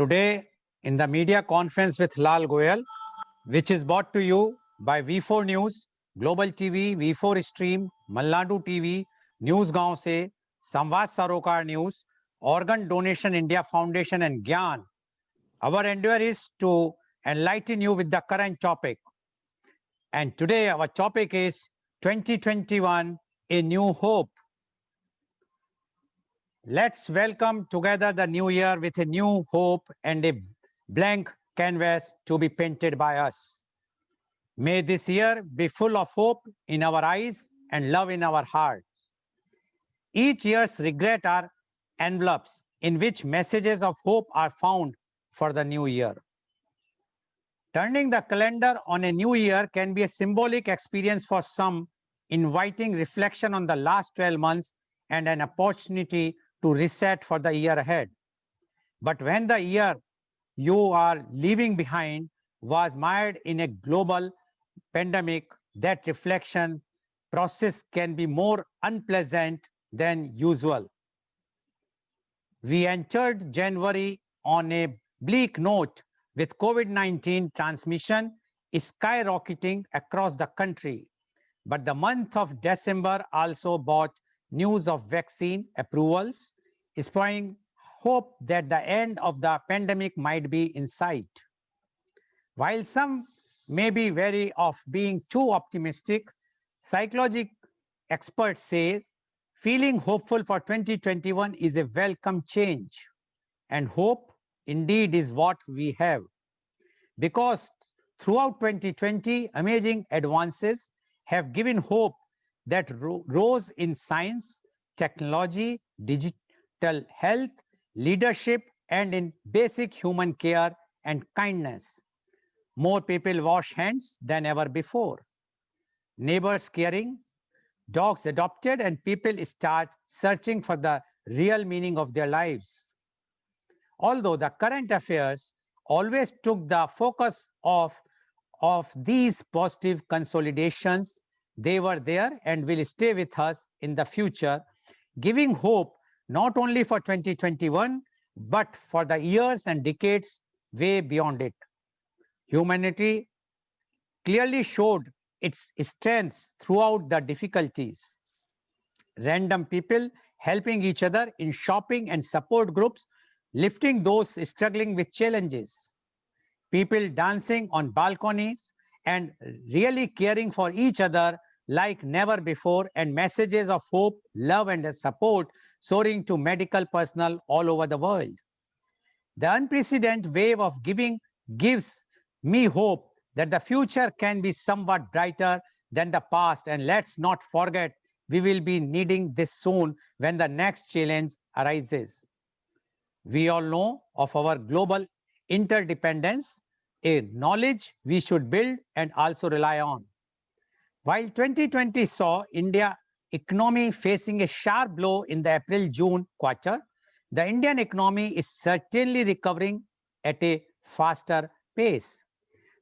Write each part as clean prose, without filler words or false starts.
Today, in the media conference with Lal Goyal, which is brought to you by V4 News, Global TV, V4 Stream, Malnadu TV, News Gaon Se, Samvad Sarokar News, Organ Donation India Foundation and Gyan. Our endeavor is to enlighten you with the current topic. And today our topic is 2021, A New Hope. Let's welcome together the new year with a new hope and a blank canvas to be painted by us. May this year be full of hope in our eyes and love in our heart. Each year's regret are envelopes in which messages of hope are found for the new year. Turning the calendar on a new year can be a symbolic experience for some, inviting reflection on the last 12 months and an opportunity to reset for the year ahead. But when the year you are leaving behind was mired in a global pandemic, that reflection process can be more unpleasant than usual. We entered January on a bleak note with COVID-19 transmission skyrocketing across the country. But the month of December also brought news of vaccine approvals, spurring hope that the end of the pandemic might be in sight. While some may be wary of being too optimistic, psychological experts say feeling hopeful for 2021 is a welcome change. And hope indeed is what we have. Because throughout 2020, amazing advances have given hope that rose in science, technology, digital health, leadership, and in basic human care and kindness. More people wash hands than ever before. Neighbors caring, dogs adopted, and people start searching for the real meaning of their lives. Although the current affairs always took the focus of these positive consolidations, they were there and will stay with us in the future, giving hope not only for 2021, but for the years and decades way beyond it. Humanity clearly showed its strengths throughout the difficulties. Random people helping each other in shopping and support groups, lifting those struggling with challenges. People dancing on balconies and really caring for each other like never before, and messages of hope, love, and support soaring to medical personnel all over the world. The unprecedented wave of giving gives me hope that the future can be somewhat brighter than the past, and let's not forget we will be needing this soon when the next challenge arises. We all know of our global interdependence, a knowledge we should build and also rely on. While 2020 saw India economy facing a sharp blow in the April-June quarter, the Indian economy is certainly recovering at a faster pace.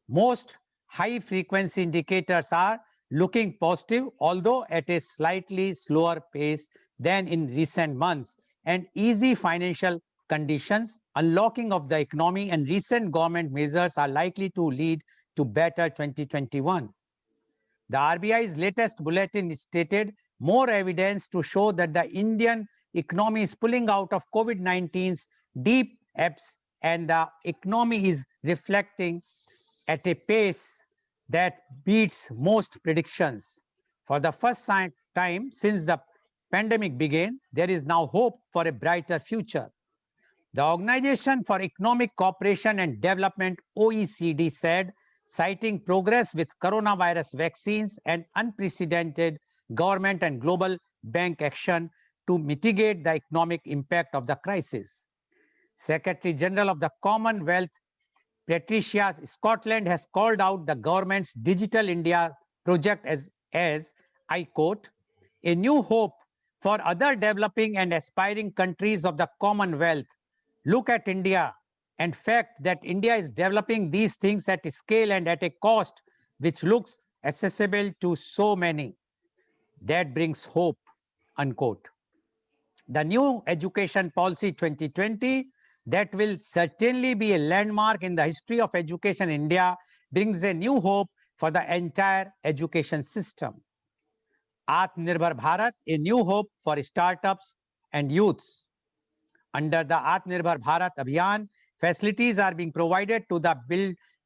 Most high-frequency indicators are looking positive, although at a slightly slower pace than in recent months, and easy financial conditions, unlocking of the economy, and recent government measures are likely to lead to better 2021. The RBI's latest bulletin stated more evidence to show that the Indian economy is pulling out of COVID-19's deep depths, and the economy is reflecting at a pace that beats most predictions. For the first time since the pandemic began, there is now hope for a brighter future. The Organization for Economic Cooperation and Development, OECD, said, citing progress with coronavirus vaccines and unprecedented government and global bank action to mitigate the economic impact of the crisis. Secretary General of the Commonwealth, Patricia Scotland, has called out the government's Digital India project as I quote, a new hope for other developing and aspiring countries of the Commonwealth. Look at India, and fact that India is developing these things at a scale and at a cost which looks accessible to so many. That brings hope, unquote. The new education policy 2020 that will certainly be a landmark in the history of education in India, brings a new hope for the entire education system. Atmanirbhar Bharat, a new hope for startups and youths. Under the Atmanirbhar Bharat Abhiyan, facilities are being provided to the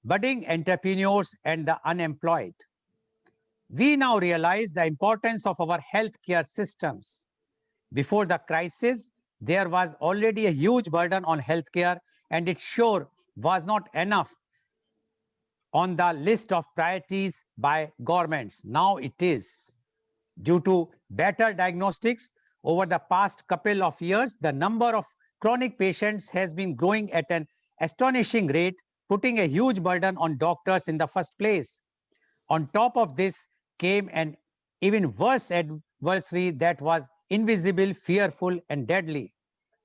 budding entrepreneurs and the unemployed. We now realize the importance of our healthcare systems. Before the crisis, there was already a huge burden on healthcare, and it sure was not enough on the list of priorities by governments. Now it is. Due to better diagnostics, over the past couple of years, the number of chronic patients has been growing at an astonishing rate, putting a huge burden on doctors in the first place. On top of this came an even worse adversary that was invisible, fearful, and deadly.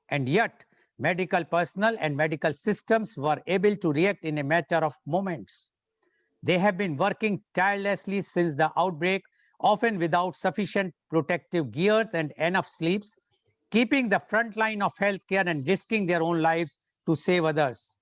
And yet, medical personnel and medical systems were able to react in a matter of moments. They have been working tirelessly since the outbreak, often without sufficient protective gears and enough sleeps, keeping the front line of healthcare and risking their own lives to save others.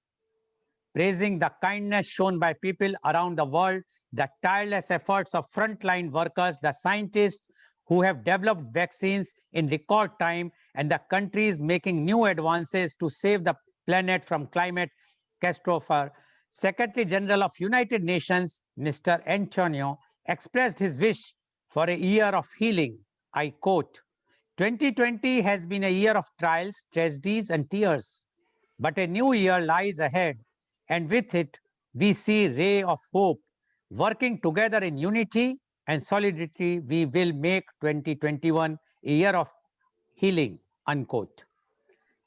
Praising the kindness shown by people around the world, the tireless efforts of frontline workers, the scientists who have developed vaccines in record time, and the countries making new advances to save the planet from climate catastrophe. Secretary General of United Nations, Mr. Antonio, expressed his wish for a year of healing. I quote, 2020 has been a year of trials, tragedies, and tears, but a new year lies ahead, and with it, we see a ray of hope. Working together in unity and solidarity, we will make 2021 a year of healing, unquote.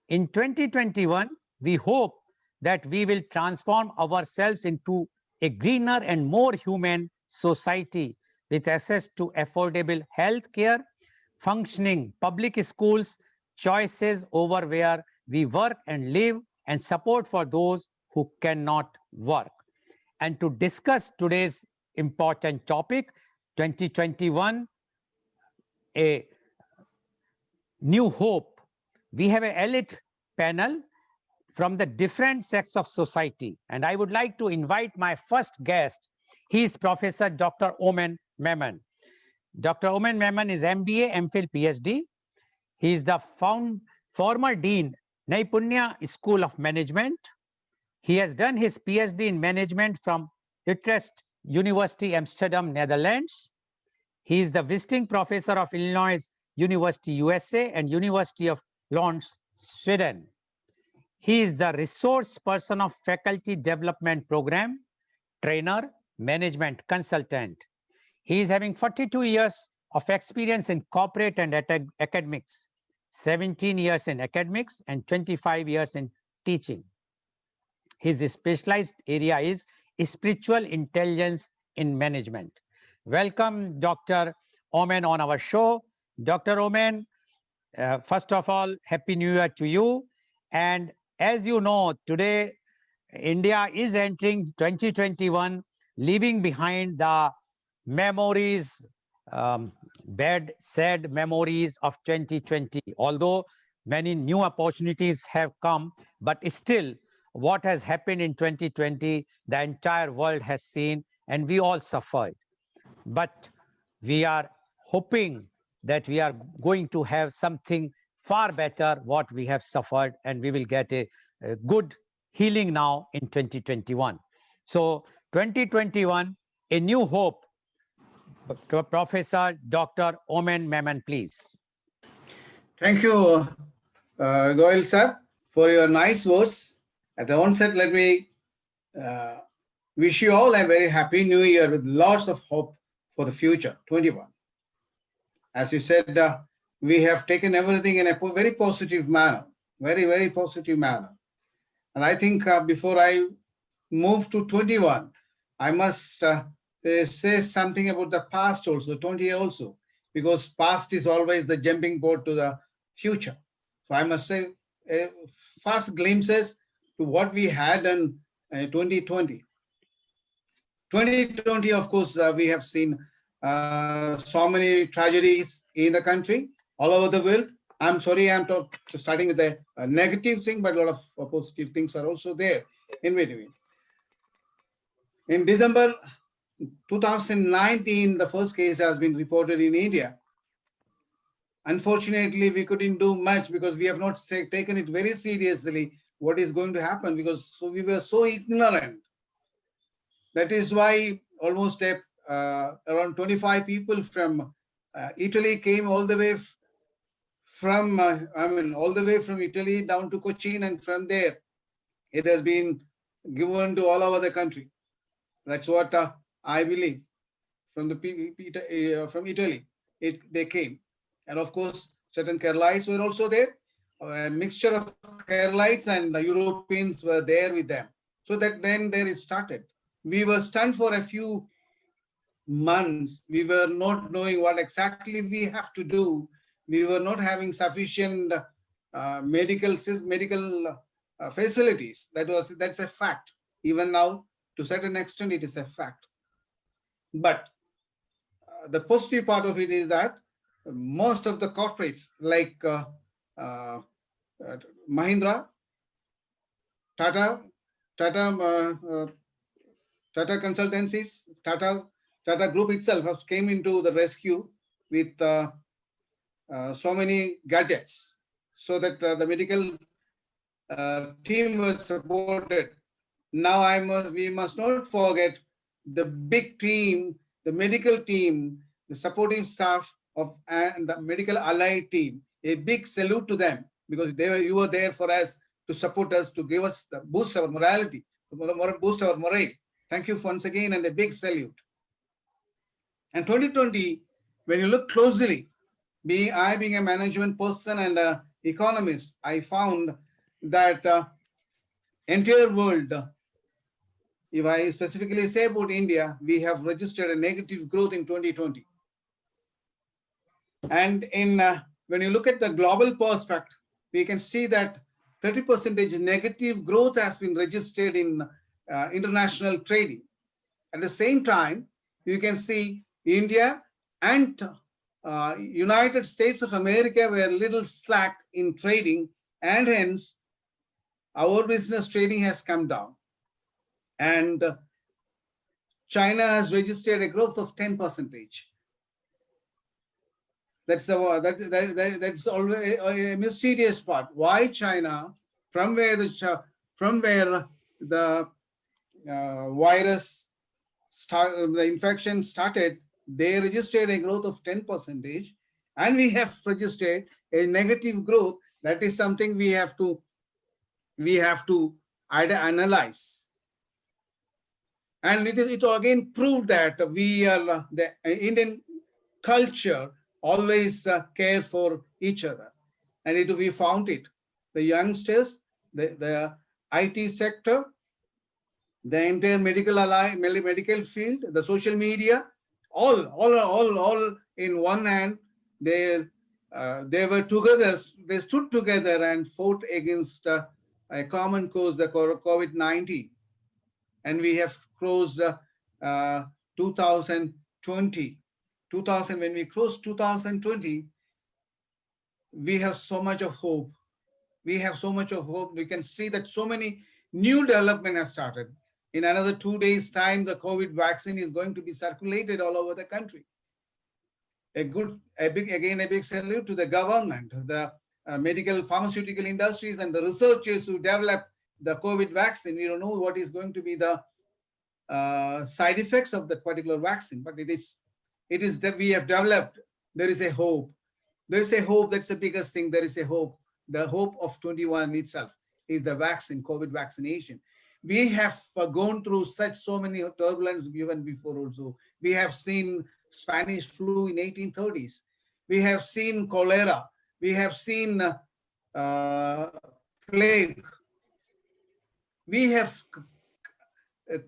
In 2021, we hope that we will transform ourselves into a greener and more human society with access to affordable health care, functioning public schools, choices over where we work and live, and support for those who cannot work. And to discuss today's important topic, 2021, a new hope, we have an elite panel from the different sects of society. And I would like to invite my first guest. He is Professor Dr. Oommen Mammen. Dr. Oommen Mammen is MBA, MPhil, PhD. He is the former Dean, Naipunya School of Management. He has done his PhD in management from Utrecht University, Amsterdam, Netherlands. He is the visiting professor of Illinois University, USA, and University of Lund, Sweden. He is the resource person of faculty development program, trainer, management consultant. He is having 42 years of experience in corporate and academics, 17 years in academics, and 25 years in teaching. His specialized area is spiritual intelligence in management. Welcome, Dr. Oommen, on our show. Dr. Oommen, first of all, Happy New Year to you. And as you know, today, India is entering 2021, leaving behind the memories, bad, sad memories of 2020. Although many new opportunities have come, but still, what has happened in 2020, the entire world has seen, and we all suffered. But we are hoping that we are going to have something far better what we have suffered, and we will get a good healing now in 2021. So 2021, a new hope. Professor Dr. Oommen Mammen, please. Thank you, Goel sir, for your nice words. At the onset, let me wish you all a very happy new year with lots of hope for the future, 21. As you said, we have taken everything in a very positive manner, very, very positive manner. And I think before I move to 21, I must say something about the past also, 20 also, because past is always the jumping board to the future. So I must say fast glimpses to what we had in 2020. 2020, of course, we have seen so many tragedies in the country, all over the world. I'm sorry, I'm starting with a negative thing, but a lot of positive things are also there in between. In December 2019, the first case has been reported in India. Unfortunately, we couldn't do much because we have not taken it very seriously what is going to happen, because we were so ignorant. That is why almost around 25 people from Italy came all the way from all the way from Italy down to Cochin, and from there it has been given to all over the country. That's what I believe. From from Italy, they came, and of course certain Keralites were also there. A mixture of Keralites and Europeans were there with them. So that then there it started. We were stunned for a few months. We were not knowing what exactly we have to do. We were not having sufficient medical facilities. That's a fact. Even now, to a certain extent, it is a fact. But the positive part of it is that most of the corporates like Mahindra, Tata Consultancies, Tata Group itself has came into the rescue with so many gadgets, so that the medical team was supported. Now we must not forget the big team, the medical team, the supporting staff of and the medical allied team. A big salute to them, because you were there for us, to support us, to give us boost our morality, boost our morale. Thank you once again, and a big salute. And 2020, when you look closely, I being a management person and an economist, I found that entire world, if I specifically say about India, we have registered a negative growth in 2020. And when you look at the global perspective, we can see that 30% negative growth has been registered in international trading. At the same time, you can see India and United States of America were a little slack in trading, and hence our business trading has come down. And China has registered a growth of 10%. That's always a mysterious part. Why China, from where the virus the infection started, they registered a growth of 10%, and we have registered a negative growth. That is something we have to analyze. And it again proved that we are the Indian culture always care for each other, and we found it. The youngsters, the IT sector, the entire medical field, the social media, all in one hand. They were together. They stood together and fought against a common cause, the COVID-19, and we have closed 2020. When we closed 2020, we have so much of hope. We have so much of hope. We can see that so many new development has started. In another 2 days' time, the COVID vaccine is going to be circulated all over the country. A big salute to the government, the medical pharmaceutical industries, and the researchers who developed the COVID vaccine. We don't know what is going to be the side effects of that particular vaccine, but it is that we have developed. There is a hope. There is a hope. That's the biggest thing. There is a hope. The hope of 21 itself is the vaccine, COVID vaccination. We have gone through so many turbulence even before also. We have seen Spanish flu in 1830s. We have seen cholera. We have seen plague. We have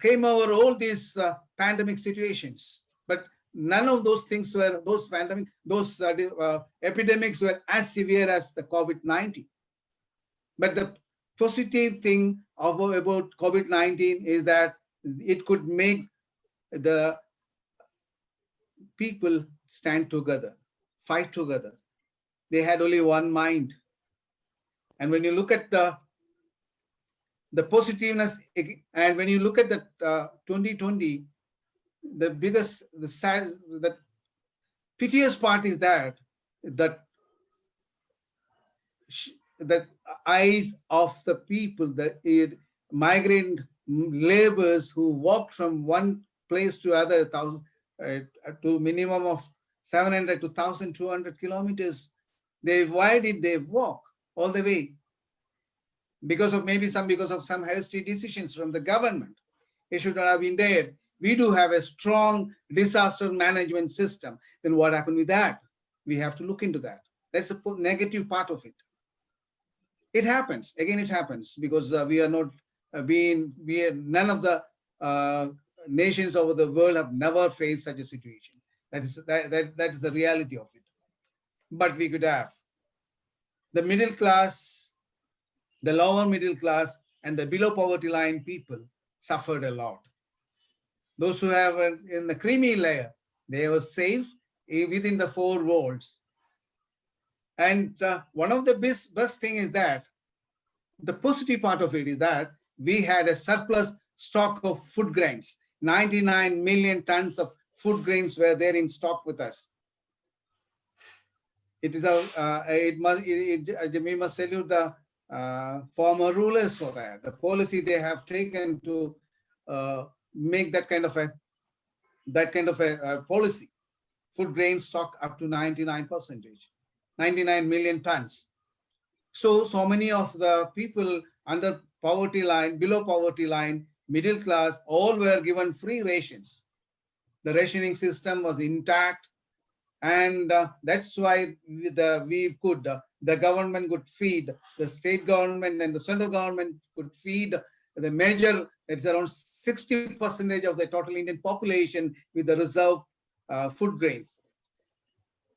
came over all these pandemic situations, but none of those things were, epidemics were as severe as the COVID-19. But the positive thing about COVID-19 is that it could make the people stand together, fight together. they had only one mind. And when you look at the positiveness, and when you look at the 2020, the biggest, the sad, the piteous part is that the eyes of the people, the migrant laborers who walked from one place to other, to minimum of 700 to 1,200 kilometers. Why did they walk all the way? Because of some hasty decisions from the government. It should not have been there. We do have a strong disaster management system. Then what happened with that? We have to look into that. That's a negative part of it. It happens. Again, it happens because we are not none of the nations over the world have never faced such a situation. That is the reality of it. But we could have. The middle class, the lower middle class, and the below poverty line people suffered a lot. Those who have in the creamy layer, they were safe within the four walls. And one of the best thing is that the positive part of it is that we had a surplus stock of food grains. 99 million tons of food grains were there in stock with us. It is we must salute the former rulers for that. The policy they have taken to make that kind of a policy. Food grain stock up to 99%, 99 million tons. So many of the people under poverty line, below poverty line, middle class, all were given free rations. The rationing system was intact, and that's why the government could feed, the state government and the central government could feed the major, it's around 60% of the total Indian population with the reserve food grains.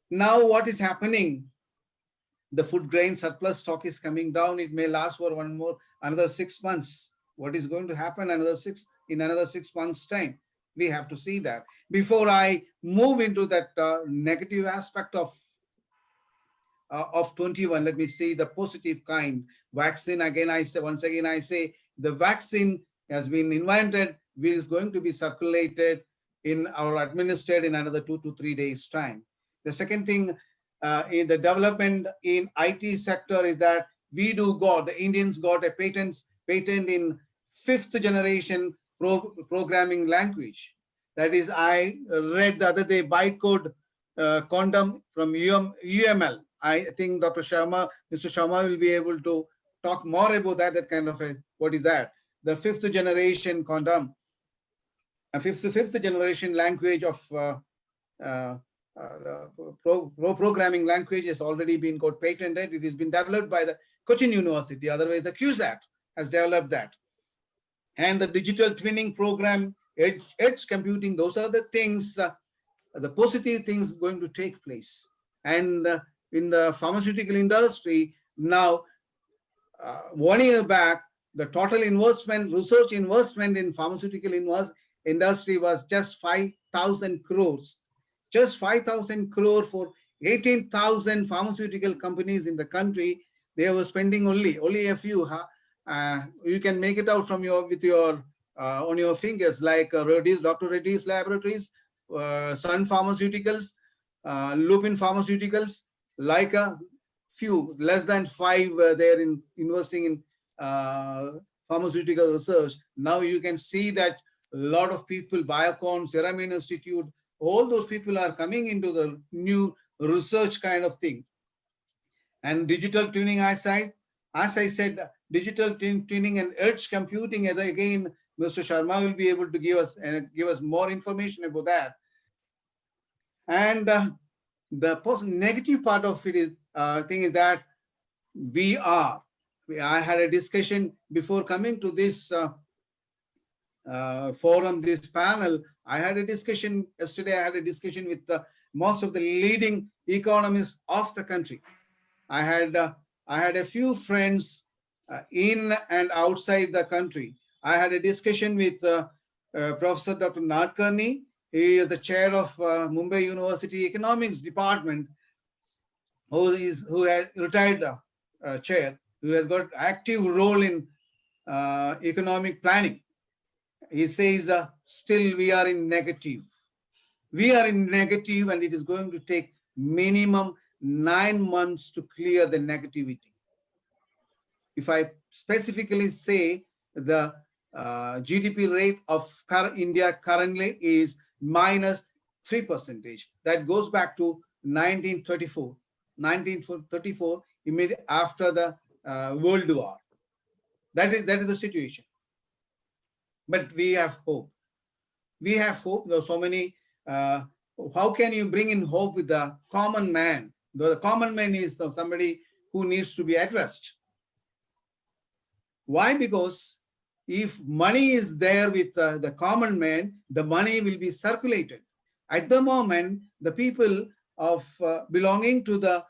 Now what is happening? The food grain surplus stock is coming down. It may last for another 6 months. What is going to happen in another 6 months' time? We have to see that. Before I move into that negative aspect of 21, let me see the positive kind. Vaccine, once again I say, the vaccine has been invented, is going to be circulated administered in another 2 to 3 days' time. The second thing in the development in IT sector is that the Indians got a patent in 5th generation programming language. That is, I read the other day bytecode quantum from UML. I think Mr. Sharma will be able to talk more about that kind of what is that? The 5th generation quantum, a fifth generation language of programming language has already been patented. It has been developed by the Cochin University. Otherwise, the QSAT has developed that. And the digital twinning program, edge computing, those are the things, the positive things going to take place. And in the pharmaceutical industry, now 1 year back, the total research investment in pharmaceutical industry was just 5,000 crores. Just 5,000 crore for 18,000 pharmaceutical companies in the country. They were spending only a few. You can make it out from on your fingers, like Dr. Reddy's Laboratories, Sun Pharmaceuticals, Lupin Pharmaceuticals, like a few, less than 5 they're investing in pharmaceutical research. Now you can see that a lot of people, Biocon, Serum Institute, all those people are coming into the new research kind of thing. And digital tuning aside, as I said, digital tuning and edge computing, again, Mr. Sharma will be able to give us more information about that. And the negative part of it is thing is that I had a discussion before coming to this forum, this panel. I had a discussion yesterday. I had a discussion with most of the leading economists of the country. I had a few friends in and outside the country. I had a discussion with Professor Dr. Nadkarni. He is the chair of Mumbai University Economics Department. who has retired chair, who has got active role in economic planning. He says, still we are in negative. We are in negative, and it is going to take minimum 9 months to clear the negativity. If I specifically say the GDP rate of India currently is -3%. That goes back to 1934. 1934, immediately after the World War. That is the situation. But we have hope. We have hope. There are so many. How can you bring in hope with the common man? The common man is somebody who needs to be addressed. Why? Because if money is there with the common man, the money will be circulated. At the moment, the people of belonging to the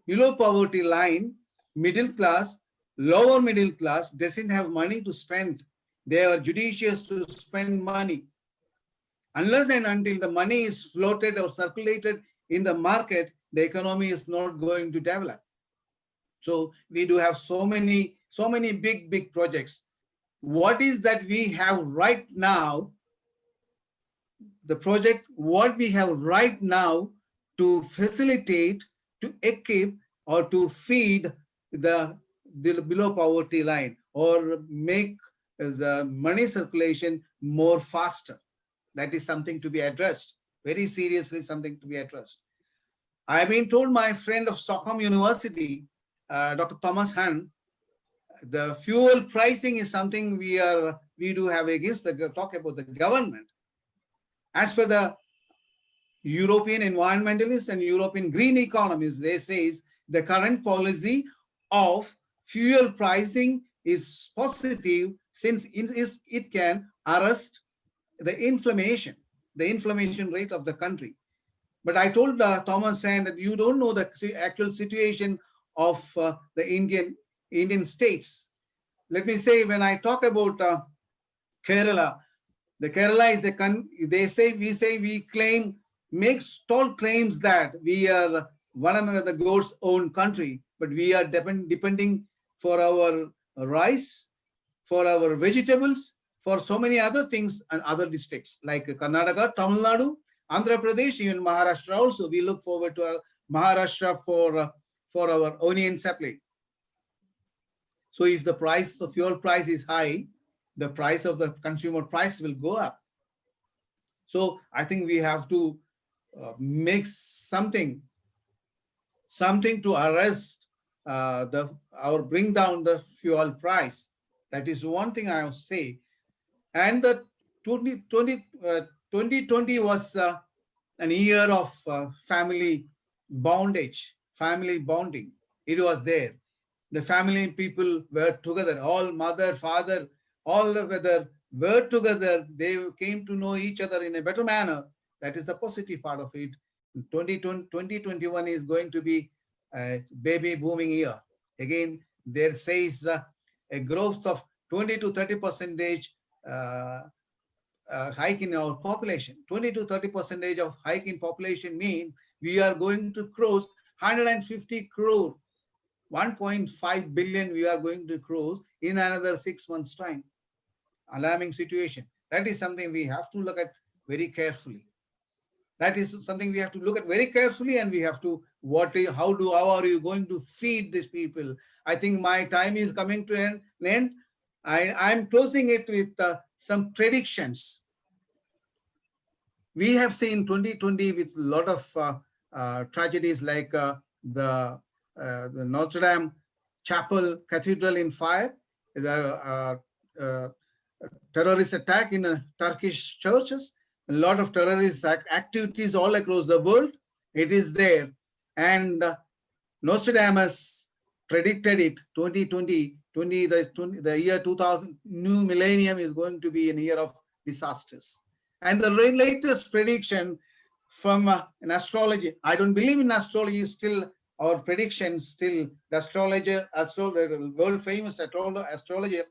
below poverty line, middle class, lower middle class, doesn't have money to spend. They are judicious to spend money. Unless and until the money is floated or circulated in the market, the economy is not going to develop. So we do have so many big projects. What is that we have right now? The project, what we have right now to facilitate, to equip, or to feed the below poverty line, or make the money circulation more faster. That is something to be addressed, very seriously, something to be addressed. I have been told, my friend of Stockholm University, Dr. Thomas Hahn, the fuel pricing is something we do have against talk about the government. As per the European environmentalists and European green economists, they say the current policy of fuel pricing is positive, since it can arrest the inflammation rate of the country. But I told Thomas Hahn that you don't know the actual situation of the Indian states. Let me say, when I talk about Kerala, the Kerala is we make tall claims that we are one of the God's own country, but we are depending for our rice, for our vegetables, for so many other things, and other districts like Karnataka, Tamil Nadu, Andhra Pradesh, even Maharashtra also. We look forward to Maharashtra for our onion supply. So if the price of fuel price is high, the price of the consumer price will go up. So I think we have to make something to arrest bring down the fuel price. That is one thing I will say. And the 2020 was an year of family bondage, family bonding. It was there. The family people were together, all mother, father, all the weather were together. They came to know each other in a better manner. That is the positive part of it. 2021 is going to be a baby booming year. Again, there says a growth of 20 to 30% hike in our population. 20 to 30% of hike in population means we are going to cross 150 crore, 1.5 billion we are going to cross in another 6 months' time. Alarming situation. That is something we have to look at very carefully. That is something we have to look at very carefully, and we have to, how are you going to feed these people? I think my time is coming to an end. I'm closing it with some predictions. We have seen 2020 with a lot of tragedies, like the Notre Dame Chapel Cathedral in fire, the terrorist attack in Turkish churches, a lot of terrorist activities all across the world. It is there. And Nostradamus predicted it, 2020, the year 2000, new millennium is going to be a year of disasters. And the latest prediction from an astrology, I don't believe in astrology still, our predictions still, the astrologer, world famous astrologer,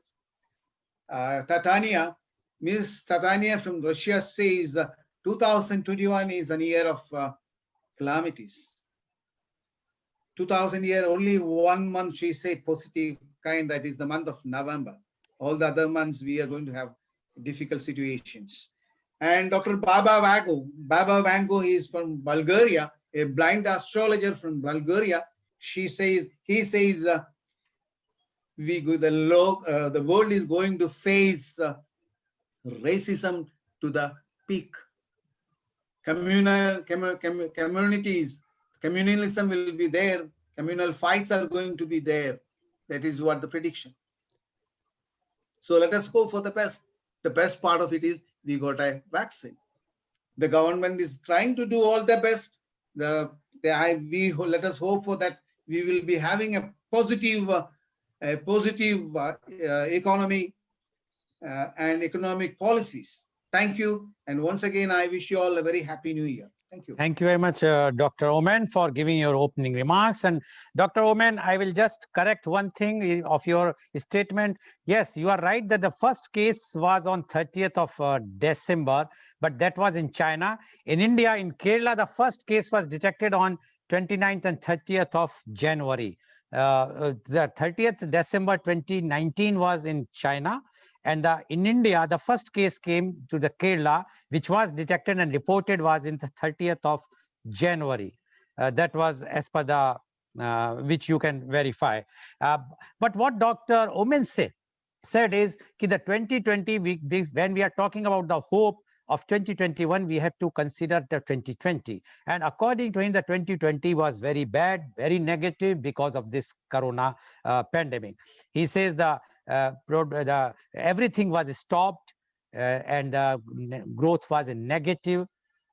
Tatania, Miss Tatania from Russia says 2021 is a year of calamities. 2000 year, only 1 month she said positive kind, that is the month of November. All the other months we are going to have difficult situations. And Dr. Baba Vango is from Bulgaria, a blind astrologer from Bulgaria. He says, the world is going to face racism to the peak. Communities, communalism will be there. Communal fights are going to be there. That is what the prediction. So let us hope for the best. The best part of it is we got a vaccine. The government is trying to do all the best. Let us hope for that. We will be having a positive economy and economic policies. Thank you. And once again, I wish you all a very happy new year. Thank you. Thank you very much, Dr. Oman, for giving your opening remarks. And Dr. Oman, I will just correct one thing of your statement. Yes, you are right that the first case was on 30th of December, but that was in China. In India, in Kerala, the first case was detected on 29th and 30th of January. The 30th December 2019 was in China. And in India, the first case came to the Kerala, which was detected and reported was in the 30th of January. That was as per the, which you can verify. But what Dr. Oman said is that the 2020, when we are talking about the hope of 2021, we have to consider the 2020. And according to him, the 2020 was very bad, very negative because of this corona pandemic. He says everything was stopped and growth was negative.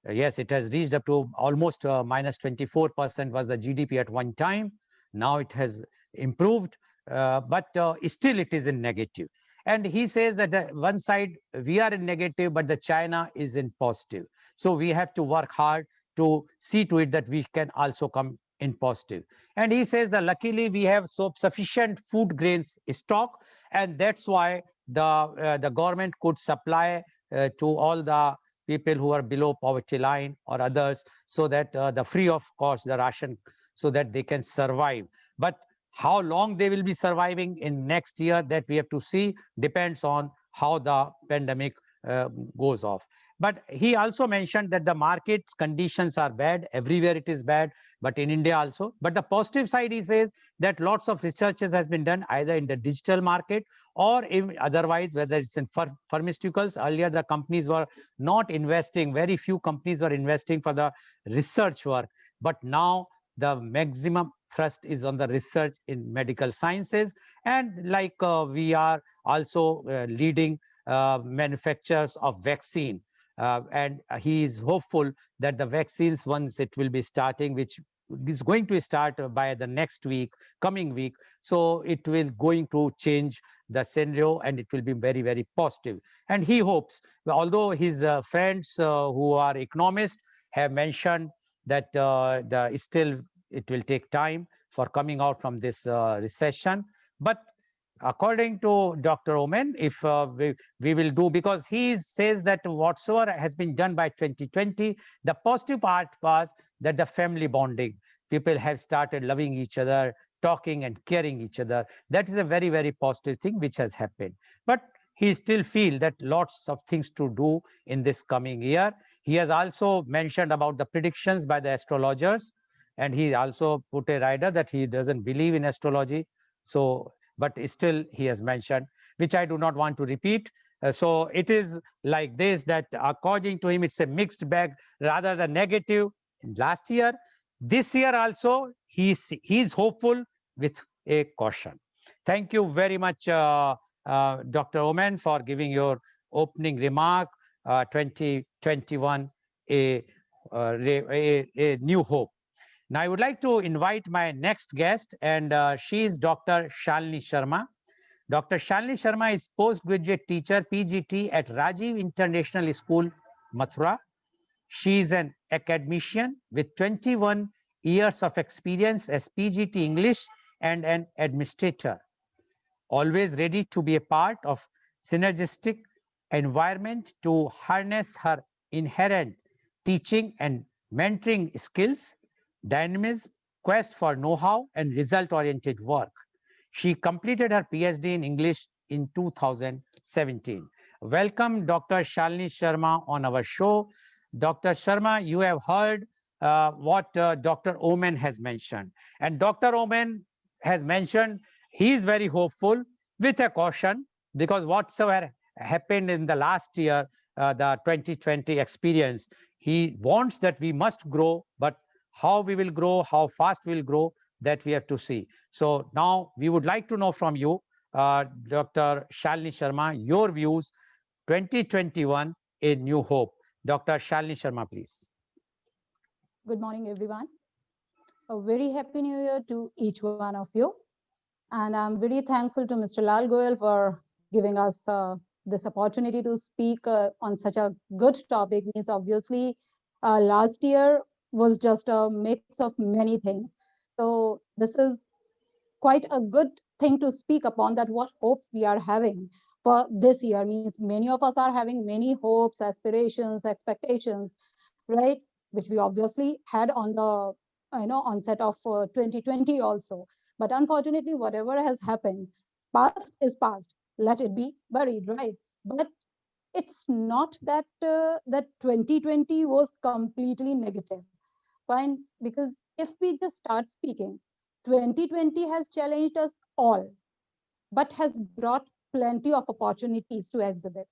Yes, it has reached up to almost minus 24% was the GDP at one time. Now it has improved, but still it is in negative. And he says that the one side we are in negative, but the China is in positive. So we have to work hard to see to it that we can also come in positive. And he says that luckily we have sufficient food grains stock, and that's why the government could supply to all the people who are below poverty line or others, so that the free of cost the ration, so that they can survive. But how long they will be surviving in next year, that we have to see, depends on how the pandemic goes off. But he also mentioned that the market conditions are bad. Everywhere it is bad, but in India also. But the positive side, he says that lots of researches has been done either in the digital market or otherwise, whether it's in pharmaceuticals. Earlier, the companies were not investing. Very few companies were investing for the research work. But now the maximum thrust is on the research in medical sciences. And like we are also leading manufacturers of vaccine. And he is hopeful that the vaccines, once it will be starting, which is going to start by the next week, coming week. So it will going to change the scenario and it will be very, very positive. And he hopes, although his friends who are economists have mentioned that still it will take time for coming out from this recession. But according to Dr. Oman, if we will do, because he says that whatsoever has been done by 2020, the positive part was that the family bonding, people have started loving each other, talking and caring each other. That is a very, very positive thing which has happened. But he still feels that lots of things to do in this coming year. He has also mentioned about the predictions by the astrologers. And he also put a rider that he doesn't believe in astrology. So, but still he has mentioned, which I do not want to repeat. So it is like this, that according to him, it's a mixed bag, rather than negative last year. This year also, he's hopeful with a caution. Thank you very much, Dr. Oman, for giving your opening remark, 2021, a new hope. Now, I would like to invite my next guest, and she is Dr. Shalini Sharma. Dr. Shalini Sharma is postgraduate teacher, PGT, at Rajiv International School, Mathura. She is an academician with 21 years of experience as PGT English and an administrator, always ready to be a part of synergistic environment to harness her inherent teaching and mentoring skills, dynamism, quest for know-how and result-oriented work. She completed her PhD in English in 2017. Welcome, Dr. Shalini Sharma on our show. Dr. Sharma, you have heard what Dr. Oman has mentioned. And Dr. Oman has mentioned he is very hopeful with a caution because whatsoever happened in the last year, the 2020 experience, he wants that we must grow, but how we will grow, how fast we will grow, that we have to see. So now we would like to know from you, Dr. Shalini Sharma, your views, 2021, a new hope. Dr. Shalini Sharma, please. Good morning, everyone. A very happy new year to each one of you. And I'm very thankful to Mr. Lal Goyal for giving us this opportunity to speak on such a good topic. Means obviously, last year was just a mix of many things. So this is quite a good thing to speak upon, that what hopes we are having for this year. Means many of us are having many hopes, aspirations, expectations, right? Which we obviously had on the onset of 2020 also. But unfortunately, whatever has happened, past is past. Let it be buried, right? But it's not that that 2020 was completely negative. Fine, because if we just start speaking, 2020 has challenged us all, but has brought plenty of opportunities to exhibit,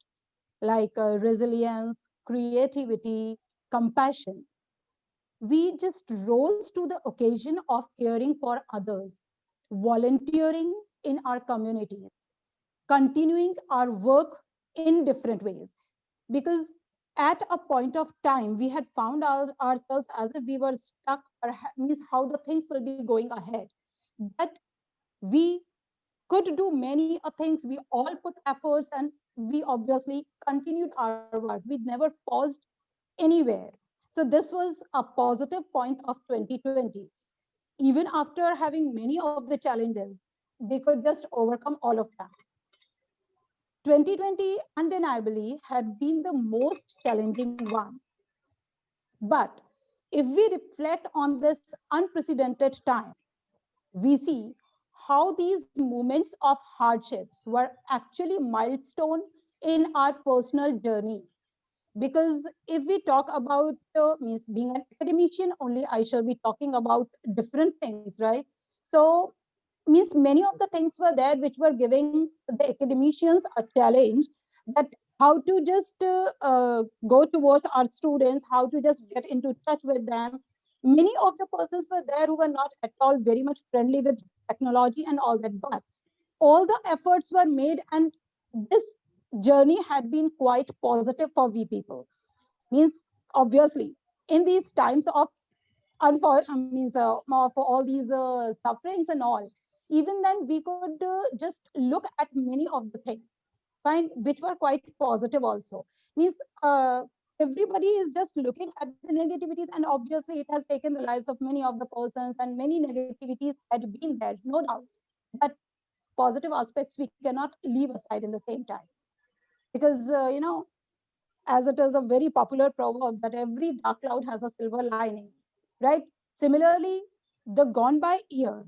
like resilience, creativity, compassion. We just rose to the occasion of caring for others, volunteering in our communities, continuing our work in different ways. Because at a point of time, we had found ourselves as if we were stuck, or means how the things will be going ahead. But we could do many things. We all put efforts, and we obviously continued our work. We never paused anywhere. So this was a positive point of 2020. Even after having many of the challenges, they could just overcome all of them. 2020 undeniably had been the most challenging one. But if we reflect on this unprecedented time, we see how these moments of hardships were actually milestone in our personal journeys. Because if we talk about means being an academician only, I shall be talking about different things, right? So means many of the things were there which were giving the academicians a challenge, that how to just go towards our students, how to just get into touch with them. Many of the persons were there who were not at all very much friendly with technology and all that, but all the efforts were made, and this journey had been quite positive for we people. Means obviously in these times of for all these sufferings and all, even then we could just look at many of the things, fine, which were quite positive also. Means everybody is just looking at the negativities, and obviously it has taken the lives of many of the persons, and many negativities had been there, no doubt. But positive aspects we cannot leave aside in the same time, because as it is a very popular proverb that every dark cloud has a silver lining, right? Similarly, the gone by year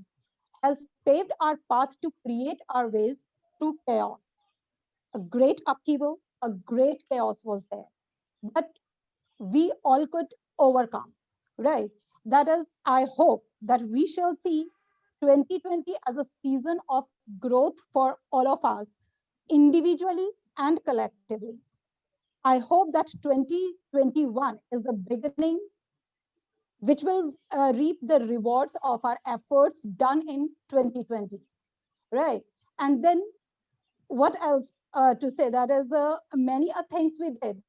has paved our path to create our ways through chaos. A great upheaval, a great chaos was there, but we all could overcome, right? That is, I hope that we shall see 2020 as a season of growth for all of us, individually and collectively. I hope that 2021 is the beginning which will reap the rewards of our efforts done in 2020, right? And then what else to say? That is many things we did,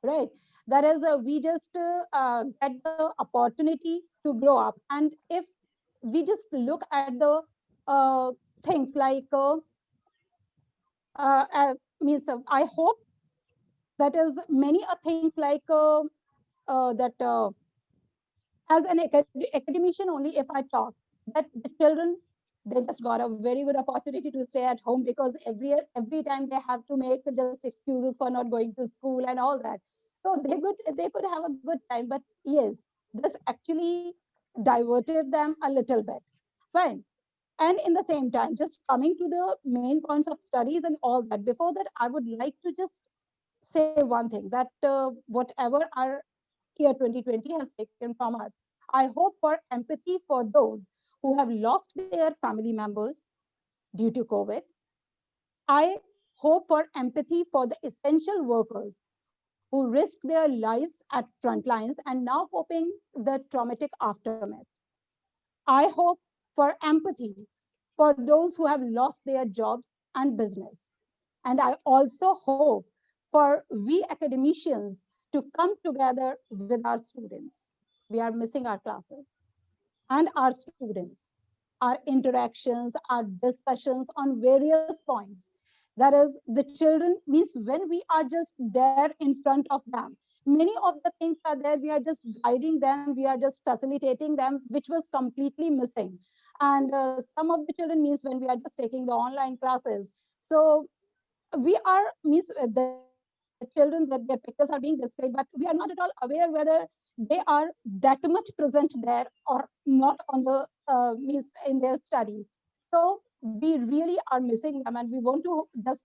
right? That is we just get the opportunity to grow up. And if we just look at the things like means I hope that is many things like that as an academician only, if I talk, that the children, they just got a very good opportunity to stay at home, because every time they have to make just excuses for not going to school and all that. So they could have a good time. But yes, this actually diverted them a little bit. Fine. And in the same time, just coming to the main points of studies and all that, before that, I would like to just say one thing, that whatever our year 2020 has taken from us, I hope for empathy for those who have lost their family members due to COVID. I hope for empathy for the essential workers who risked their lives at front lines and now coping the traumatic aftermath. I hope for empathy for those who have lost their jobs and business. And I also hope for we academicians to come together with our students. We are missing our classes and our students, our interactions, our discussions on various points. That is, the children means when we are just there in front of them, many of the things are there, we are just guiding them, we are just facilitating them, which was completely missing. And some of the children means when we are just taking the online classes. So we are means the children that their pictures are being displayed, but we are not at all aware whether they are that much present there or not on the means in their study. So we really are missing them, and we want to just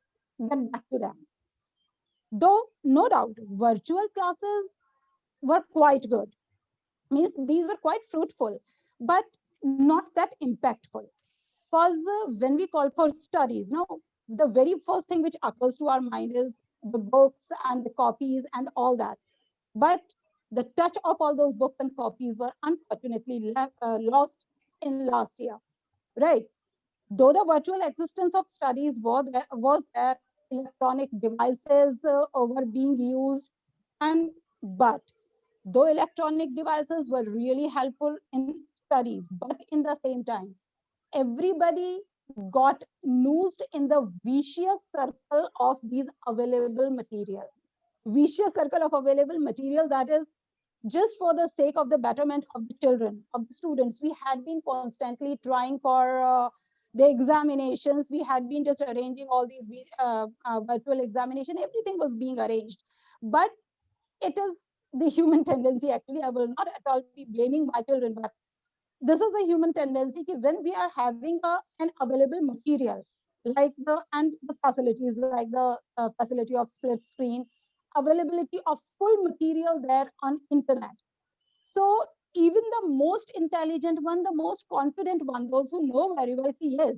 get back to them. Though no doubt virtual classes were quite good, means these were quite fruitful, but not that impactful. Because when we call for studies, no, the very first thing which occurs to our mind is the books and the copies and all that. But the touch of all those books and copies were unfortunately lost in last year, right? Though the virtual existence of studies was there, electronic devices were being used, and but though electronic devices were really helpful in studies, but in the same time, everybody got noosed in the vicious circle of these available material. Vicious circle of available material, that is just for the sake of the betterment of the children, of the students. We had been constantly trying for the examinations. We had been just arranging all these virtual examination. Everything was being arranged. But it is the human tendency, actually. I will not at all be blaming my children, but this is a human tendency when we are having an available material like the facilities like the facility of split screen, availability of full material there on internet. So even the most intelligent one, the most confident one, those who know very well, yes,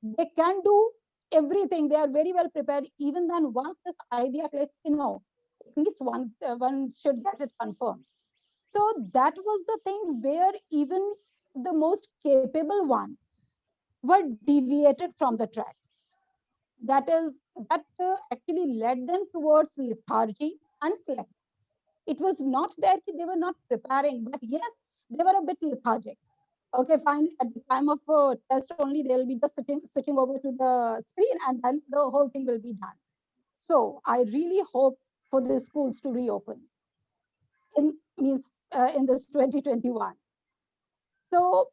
they can do everything. They are very well prepared. Even then, once this idea clicks, at least one should get it confirmed. So that was the thing where even the most capable one were deviated from the track. That is, that actually led them towards lethargy and slack. It was not that they were not preparing, but yes, they were a bit lethargic. Okay, fine. At the time of test only, they'll be just switching over to the screen, and then the whole thing will be done. So I really hope for the schools to reopen in this 2021. So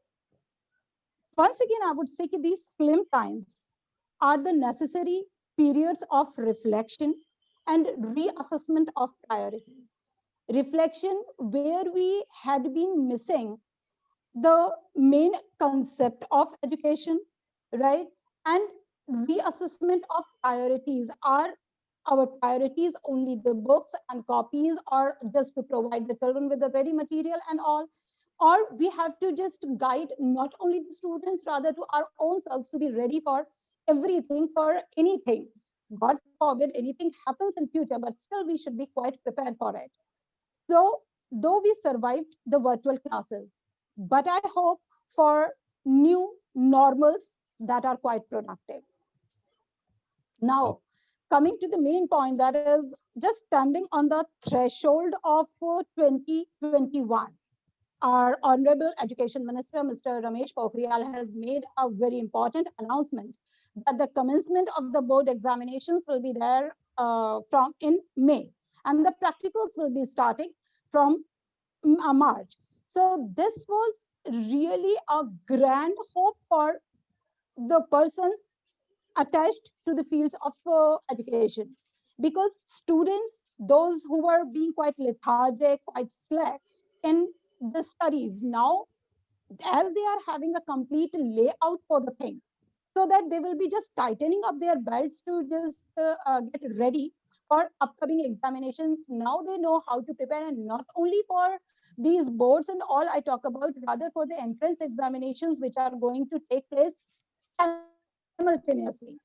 once again, I would say that these slim times are the necessary periods of reflection and reassessment of priorities. Reflection where we had been missing the main concept of education, right? And reassessment of priorities. Are our priorities only the books and copies, or just to provide the children with the ready material and all? Or we have to just guide not only the students, rather to our own selves to be ready for everything, for anything. God forbid anything happens in future, but still we should be quite prepared for it. So though we survived the virtual classes, but I hope for new normals that are quite productive. Now, coming to the main point, that is just standing on the threshold of 2021. Our Honorable Education Minister, Mr. Ramesh Pokhriyal, has made a very important announcement that the commencement of the board examinations will be there from in May, and the practicals will be starting from March. So this was really a grand hope for the persons attached to the fields of education, because students, those who were being quite lethargic, quite slack in the studies, now as they are having a complete layout for the thing, so that they will be just tightening up their belts to just get ready for upcoming examinations. Now they know how to prepare, and not only for these boards and all I talk about, rather for the entrance examinations which are going to take place simultaneously.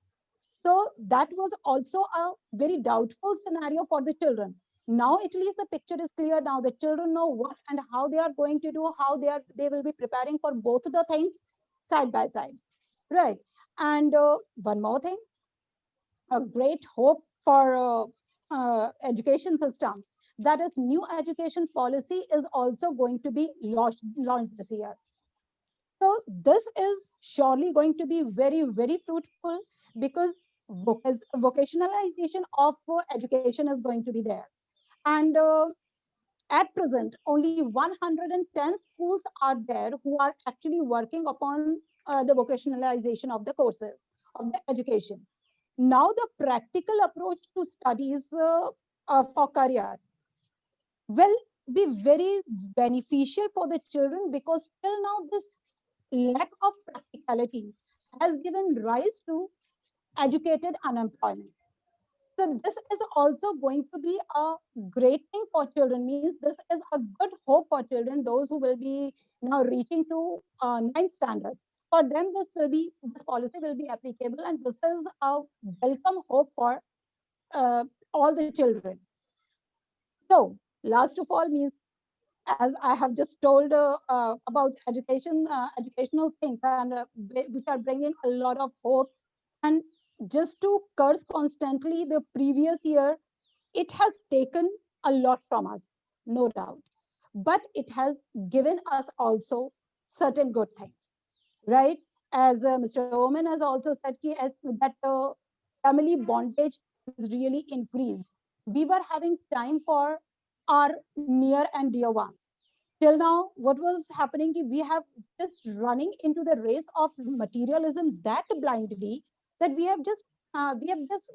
So that was also a very doubtful scenario for the children. Now at least the picture is clear. Now the children know what and how they are going to do, how they will be preparing for both the things side by side, right? And one more thing, a great hope for education system, that is new education policy is also going to be launched this year. So this is surely going to be very fruitful, because vocationalization of education is going to be there. And at present, only 110 schools are there who are actually working upon the vocationalization of the courses of the education. Now the practical approach to studies for career will be very beneficial for the children, because till now this lack of practicality has given rise to educated unemployment. So this is also going to be a great thing for children, means this is a good hope for children, those who will be now reaching to ninth standard. For them, this policy will be applicable, and this is a welcome hope for all the children. So last of all means, as I have just told about educational things, and which are bringing a lot of hope. And just to curse constantly the previous year, it has taken a lot from us, no doubt. But it has given us also certain good things, right? As Mr. Oman has also said that family bondage has really increased. We were having time for our near and dear ones. Till now, what was happening, we have just running into the race of materialism that blindly, that we have just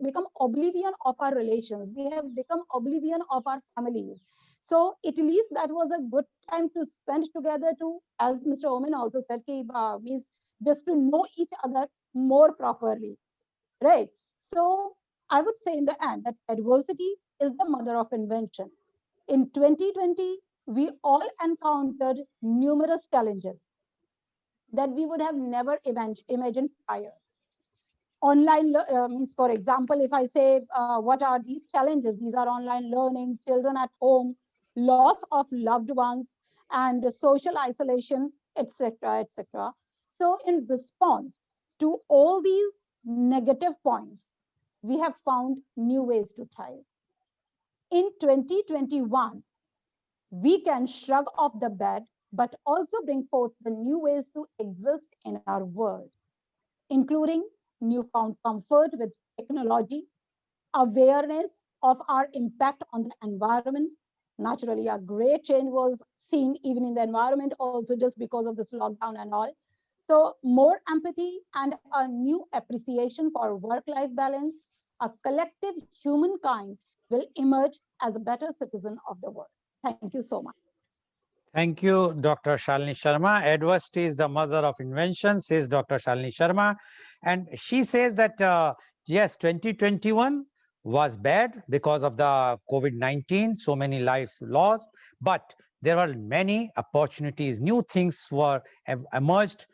become oblivion of our relations. We have become oblivion of our families. So at least that was a good time to spend together to, as Mr. Oman also said, means just to know each other more properly, right? So I would say in the end that adversity is the mother of invention. In 2020, we all encountered numerous challenges that we would have never imagined prior. Online means, for example, if I say, what are these challenges? These are online learning, children at home, loss of loved ones, and social isolation, etc., etc. So, in response to all these negative points, we have found new ways to thrive. In 2021, we can shrug off the bad, but also bring forth the new ways to exist in our world, including newfound comfort with technology, awareness of our impact on the environment. Naturally, a great change was seen even in the environment, also just because of this lockdown and all. So, more empathy and a new appreciation for work life balance, a collective humankind will emerge as a better citizen of the world. Thank you so much. Thank you, Dr. Shalini Sharma. Adversity is the mother of invention, says Dr. Shalini Sharma. And she says that, yes, 2021 was bad because of the COVID-19, so many lives lost, but there were many opportunities, new things have emerged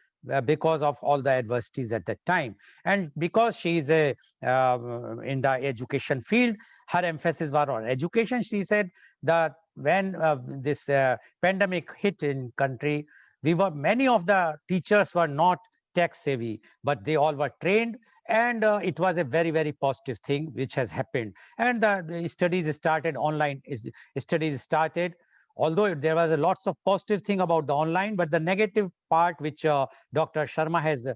because of all the adversities at that time. And because she is in the education field, her emphasis was on education. She said that when this pandemic hit in country, many of the teachers were not tech savvy, but they all were trained, and it was a very positive thing which has happened. And the studies started online. Studies started, although there was a lots of positive thing about the online, but the negative part which Dr. Sharma has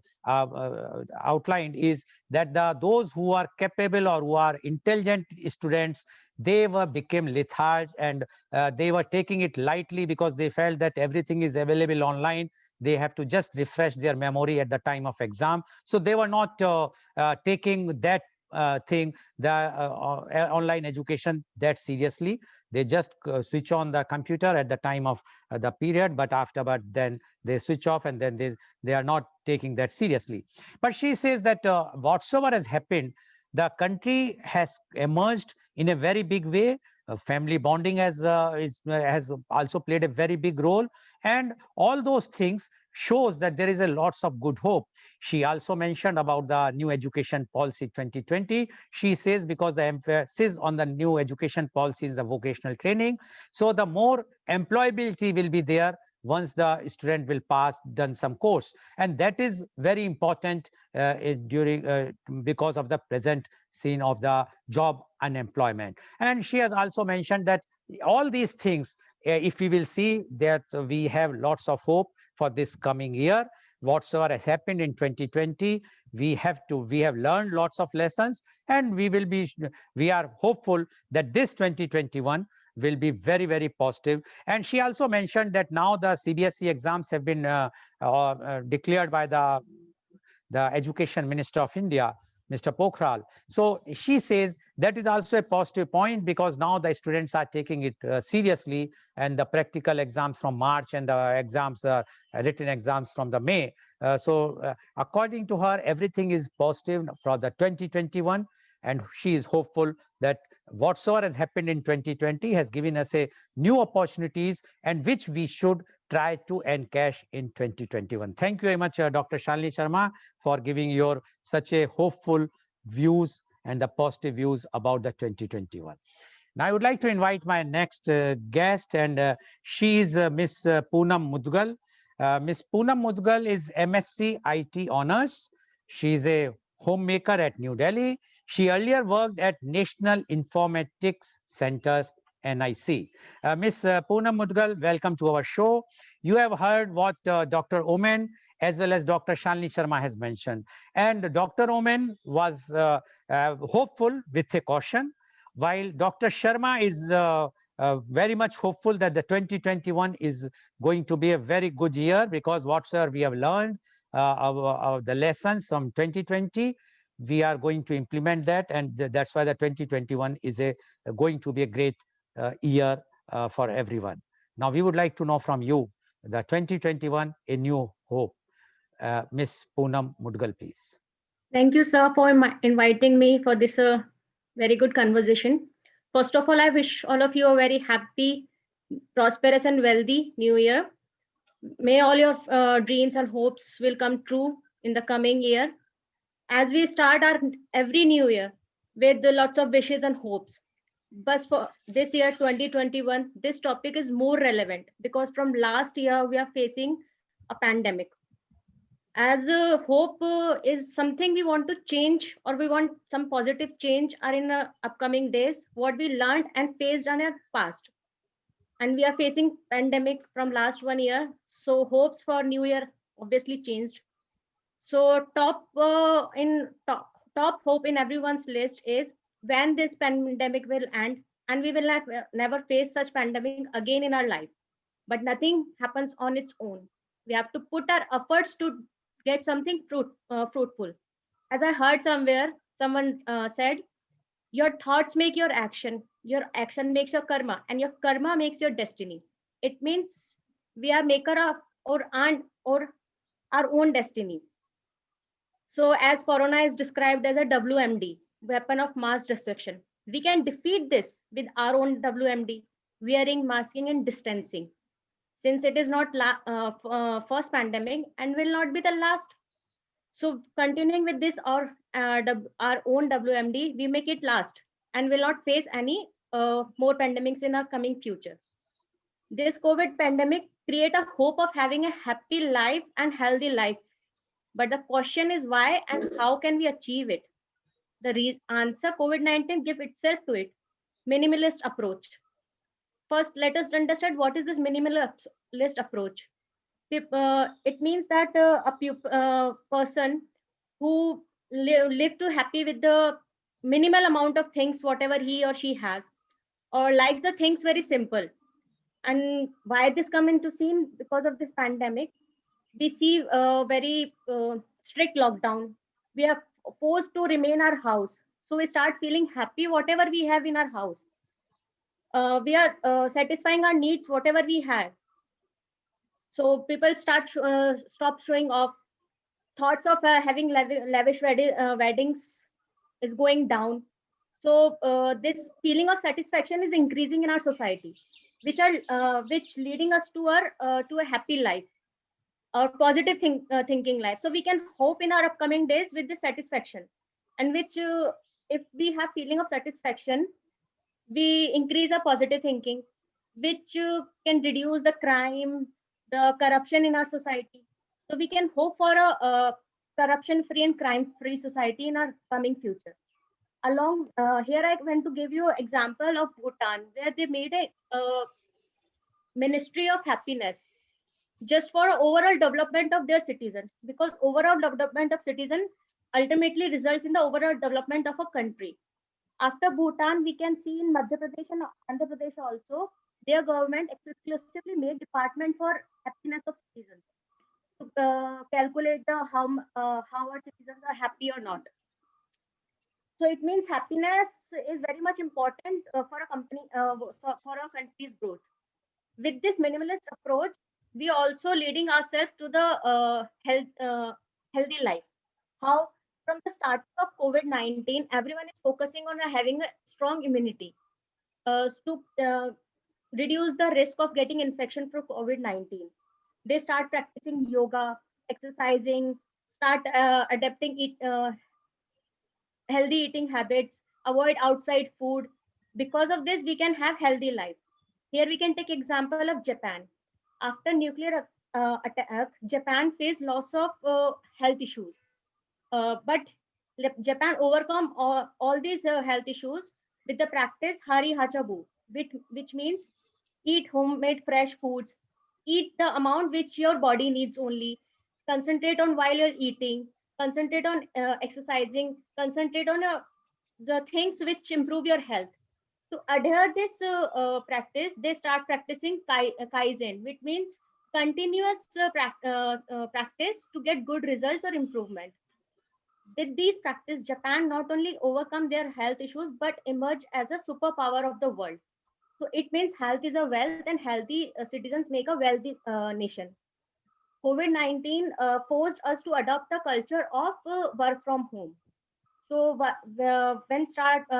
outlined is that those who are capable or who are intelligent students, they became lethargic, and they were taking it lightly because they felt that everything is available online. They have to just refresh their memory at the time of exam. So they were not taking that think the online education that seriously. They just switch on the computer at the time of the period, but afterward then they switch off, and then they are not taking that seriously. But she says that whatsoever has happened, the country has emerged in a very big way. Family bonding has also played a very big role, and all those things shows that there is a lots of good hope. She also mentioned about the new education policy 2020. She says because the emphasis on the new education policy is the vocational training, so the more employability will be there once the student will pass done some course, and that is very important during because of the present scene of the job unemployment. And she has also mentioned that all these things, if we will see that we have lots of hope for this coming year. Whatsoever has happened in 2020, we have learned lots of lessons, and we are hopeful that this 2021 will be very, very positive. And she also mentioned that now the CBSE exams have been declared by the Education Minister of India, Mr. Pokhral. So she says that is also a positive point, because now the students are taking it seriously, and the practical exams from March and the exams, written exams from the May. According to her, everything is positive for the 2021, and she is hopeful that whatsoever has happened in 2020 has given us a new opportunities, and which we should try to encash in 2021. Thank you very much, Dr. Shalini Sharma, for giving your such a hopeful views and the positive views about the 2021. Now, I would like to invite my next guest, and she is Miss Poonam Mudgal. Miss Poonam Mudgal is MSc IT Honors. She is a homemaker at New Delhi. She earlier worked at National Informatics Centers, NIC. Miss Poonam Mudgal, welcome to our show. You have heard what Dr. Omen as well as Dr. Shalini Sharma has mentioned. And Dr. Omen was hopeful with a caution, while Dr. Sharma is very much hopeful that the 2021 is going to be a very good year, because whatsoever we have learned of the lessons from 2020, we are going to implement that, and that's why the 2021 is going to be a great year for everyone. Now, we would like to know from you, the 2021, a new hope. Miss Poonam Mudgal, please. Thank you, sir, for inviting me for this very good conversation. First of all, I wish all of you a very happy, prosperous, and wealthy new year. May all your dreams and hopes will come true in the coming year. As we start our every new year with lots of wishes and hopes. But for this year, 2021, this topic is more relevant because from last year, we are facing a pandemic. As hope is something we want to change, or we want some positive change are in upcoming days, what we learned and faced in our past. And we are facing pandemic from last 1 year. So hopes for new year obviously changed. So top hope in everyone's list is when this pandemic will end, and we will never face such pandemic again in our life. But nothing happens on its own. We have to put our efforts to get something fruitful. As I heard somewhere, someone said, your thoughts make your action makes your karma, and your karma makes your destiny. It means we are maker of or our own destiny. So as corona is described as a WMD, weapon of mass destruction, we can defeat this with our own WMD, wearing, masking, and distancing. Since it is not first pandemic and will not be the last. So continuing with this, our own WMD, we make it last and will not face any more pandemics in our coming future. This COVID pandemic create a hope of having a happy life and healthy life. But the question is why and how can we achieve it? The answer COVID-19 give itself to it. Minimalist approach. First, let us understand what is this minimalist approach. It means that a person who live too happy with the minimal amount of things, whatever he or she has, or likes the things very simple. And why this come into scene? Because of this pandemic, we see a very strict lockdown. We are forced to remain our house. So we start feeling happy whatever we have in our house. We are satisfying our needs whatever we have. So people stop showing off. Thoughts of having lavish weddings is going down. So this feeling of satisfaction is increasing in our society, which leading us to a happy life or positive thinking life. So we can hope in our upcoming days with this satisfaction, and which if we have feeling of satisfaction, we increase our positive thinking, which can reduce the crime, the corruption in our society. So we can hope for a corruption free and crime free society in our coming future. Along here, I want to give you an example of Bhutan, where they made a ministry of happiness just for overall development of their citizens, because overall development of citizens ultimately results in the overall development of a country. After Bhutan, we can see in Madhya Pradesh and Andhra Pradesh also, their government exclusively made department for happiness of citizens to calculate how our citizens are happy or not. So it means happiness is very much important for a company, for a country's growth. With this minimalist approach, we also leading ourselves to the healthy life. How from the start of COVID-19, everyone is focusing on having a strong immunity to reduce the risk of getting infection from COVID-19. They start practicing yoga, exercising, start adapting healthy eating habits, avoid outside food. Because of this, we can have healthy life. Here we can take example of Japan. After nuclear attack, Japan faced lots of health issues. But Japan overcome all these health issues with the practice Hari Hachabu, which means eat homemade fresh foods, eat the amount which your body needs only, concentrate on while you're eating, concentrate on exercising, concentrate on the things which improve your health. To adhere this practice, they start practicing Kaizen, which means continuous practice to get good results or improvement. With these practice, Japan not only overcome their health issues but emerge as a superpower of the world. So it means health is a wealth, and healthy citizens make a wealthy nation. COVID-19 forced us to adopt a culture of work from home. So when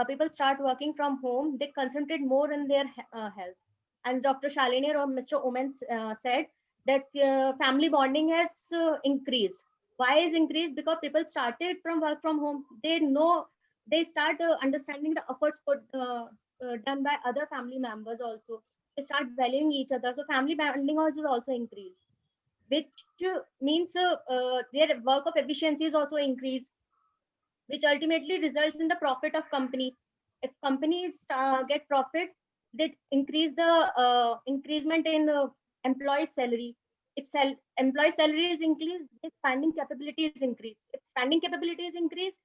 people start working from home, they concentrate more on their health. And Dr. Shalini or Mr. Omen said that family bonding has increased. Why is increased? Because people started from work from home. They know, they start understanding the efforts done by other family members also. They start valuing each other. So family bonding also increased, which means their work of efficiency is also increased, which ultimately results in the profit of company. If companies get profit, they increase the increment in employee salary. If employee salary is increased, the spending capability is increased. If spending capability is increased,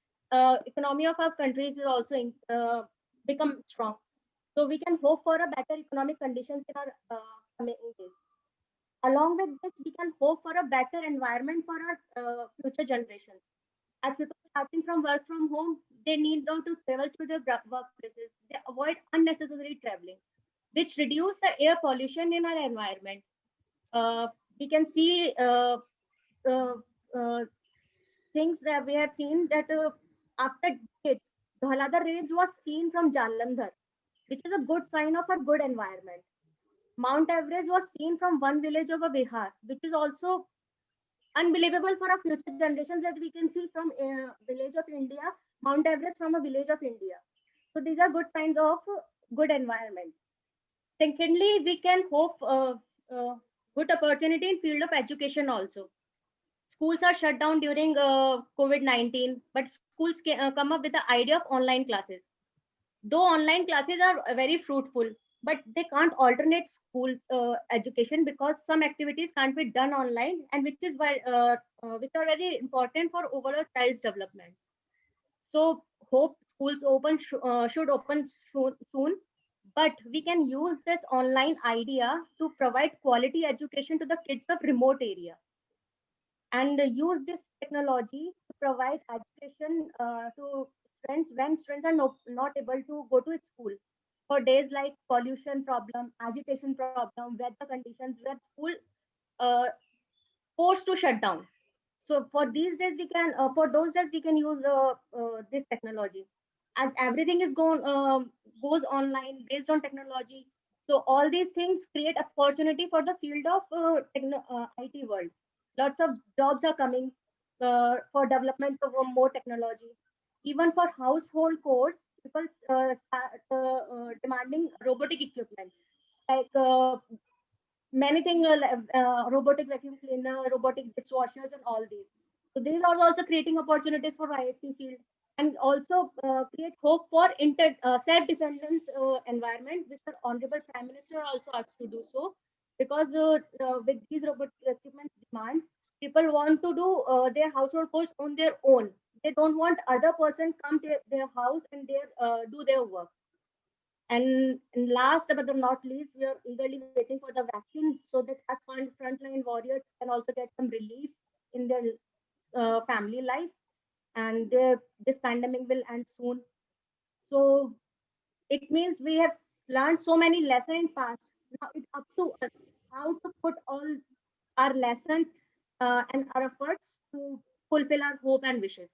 economy of our countries is also become strong. So we can hope for a better economic conditions in our coming days. Along with this, we can hope for a better environment for our future generations. As people starting from work from home, they need now to travel to their workplaces. They avoid unnecessary traveling, which reduce the air pollution in our environment. We can see uh, uh, things that we have seen that after decades, Dhalada range was seen from Jalandhar, which is a good sign of a good environment. Mount Everest was seen from one village of a Bihar, which is also unbelievable for our future generations, that we can see from a village of India, Mount Everest from a village of India. So these are good signs of good environment. Secondly, we can hope good opportunity in field of education also. Schools are shut down during COVID-19, but schools can, come up with the idea of online classes. Though online classes are very fruitful, but they can't alternate school education, because some activities can't be done online, and which is why which are very important for overall child's development. So hope schools should open soon, but we can use this online idea to provide quality education to the kids of remote area, and use this technology to provide education to friends when students are not able to go to school for days like pollution problem, agitation problem, weather conditions, where school uh, forced to shut down. So for these days, we can for those days we can use this technology, as everything is goes online based on technology. So all these things create opportunity for the field of IT world. Lots of jobs are coming for development of more technology. Even for household chores, people start demanding robotic equipment like many things, robotic vacuum cleaner, robotic dishwashers, and all these. So these are also creating opportunities for IoT field, and also create hope for self-dependence environment, which the Honorable Prime Minister also asked to do so, because with these robotic equipment demand, people want to do their household chores on their own. They don't want other person come to their house and do their work. And last but not least, we are eagerly waiting for the vaccine so that our frontline warriors can also get some relief in their family life, and this pandemic will end soon. So it means we have learned so many lessons in past. Now it's up to us how to put all our lessons and our efforts to fulfill our hope and wishes.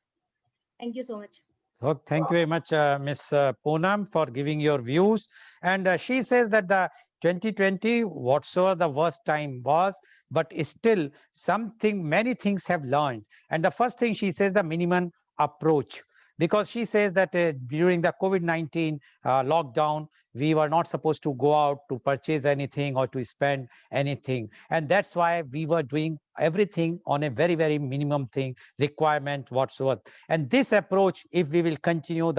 Thank you so much. So thank you very much, Ms. Poonam, for giving your views. And she says that the 2020, whatsoever the worst time was, but still many things have learned. And the first thing she says, the minimum approach. Because she says that during the COVID-19 lockdown, we were not supposed to go out to purchase anything or to spend anything. And that's why we were doing everything on a very, very minimum thing, requirement whatsoever. And this approach, if we will continue,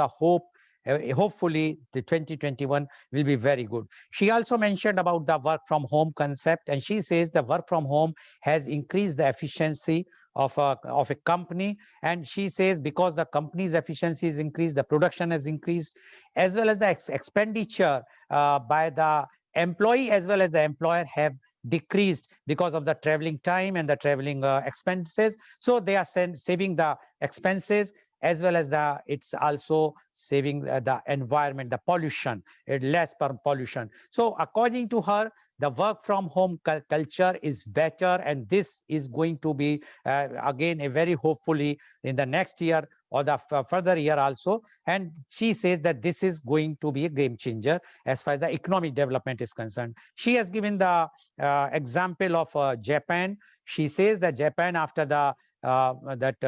hopefully the 2021 will be very good. She also mentioned about the work from home concept, and she says the work from home has increased the efficiency of a company. And she says because the company's efficiency is increased, the production has increased, as well as the expenditure by the employee as well as the employer have decreased because of the traveling time and the traveling expenses. So they are saving the expenses, as well as it's also saving the environment, the pollution, less pollution. So according to her, the work from home culture is better, and this is going to be again a very hopefully in the next year or the further year also. And she says that this is going to be a game changer as far as the economic development is concerned. She has given the example of Japan. She says that Japan, after the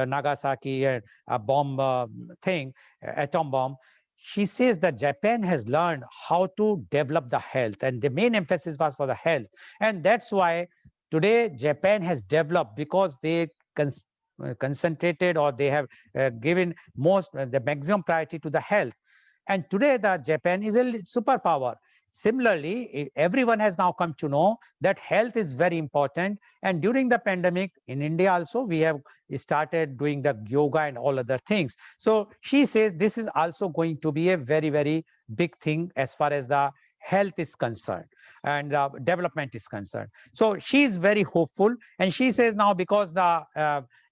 Nagasaki bomb thing, atom bomb, she says that Japan has learned how to develop the health, and the main emphasis was for the health. And that's why today Japan has developed, because they concentrated, or they have given the maximum priority to the health. And today the Japan is a superpower. Similarly, everyone has now come to know that health is very important. And during the pandemic in India also, we have started doing the yoga and all other things. So she says this is also going to be a very, very big thing as far as the health is concerned and development is concerned. So she is very hopeful, and she says now, because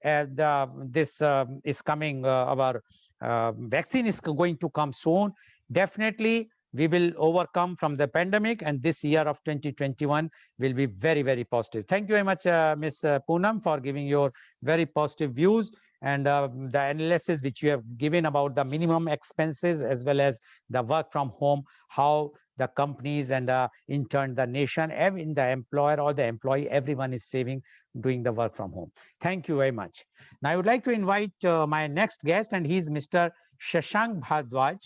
this is coming, our vaccine is going to come soon, definitely we will overcome from the pandemic, and this year of 2021 will be very, very positive. Thank you very much, Ms. Poonam, for giving your very positive views and the analysis which you have given about the minimum expenses as well as the work from home, how the companies and in turn the nation, in the employer or the employee, everyone is saving doing the work from home. Thank you very much. Now I would like to invite my next guest, and he is Mr. Shashank Bhardwaj.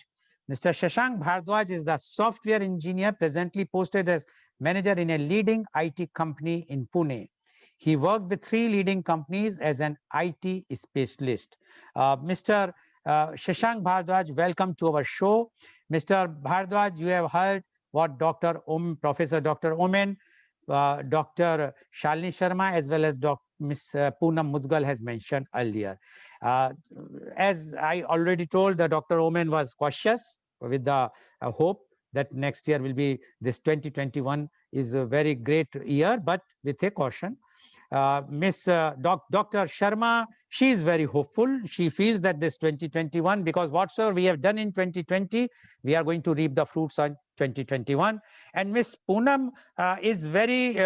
Mr. Shashank Bhardwaj is the software engineer presently posted as manager in a leading IT company in Pune. He worked with 3 leading companies as an IT specialist. Mr. Shashank Bhardwaj, welcome to our show. Mr. Bhardwaj, you have heard what Professor Dr. Omen, Dr. Shalini Sharma, as well as Ms. Poonam Mudgal has mentioned earlier. As I already told, Dr. Omen was cautious with the hope that next year will be, this 2021 is a very great year, but with a caution. Miss Dr. Sharma, she is very hopeful. She feels that this 2021, because whatsoever we have done in 2020, we are going to reap the fruits on 2021. And Miss Poonam is very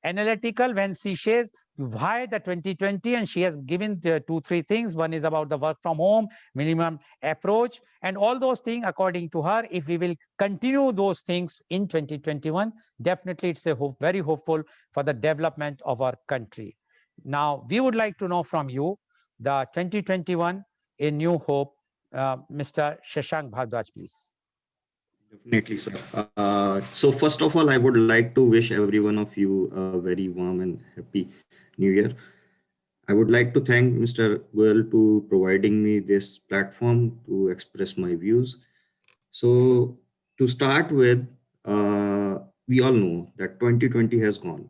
analytical when she says why the 2020, and she has given the 2-3 things. One is about the work from home, minimum approach, and all those things according to her. If we will continue those things in 2021, definitely it's a very hopeful for the development of our country. Now, we would like to know from you the 2021 A New Hope. Mr. Shashank Bhardwaj, please. Definitely, sir. So first of all, I would like to wish every one of you a very warm and happy New Year. I would like to thank Mr. Goyal to providing me this platform to express my views. So to start with, we all know that 2020 has gone,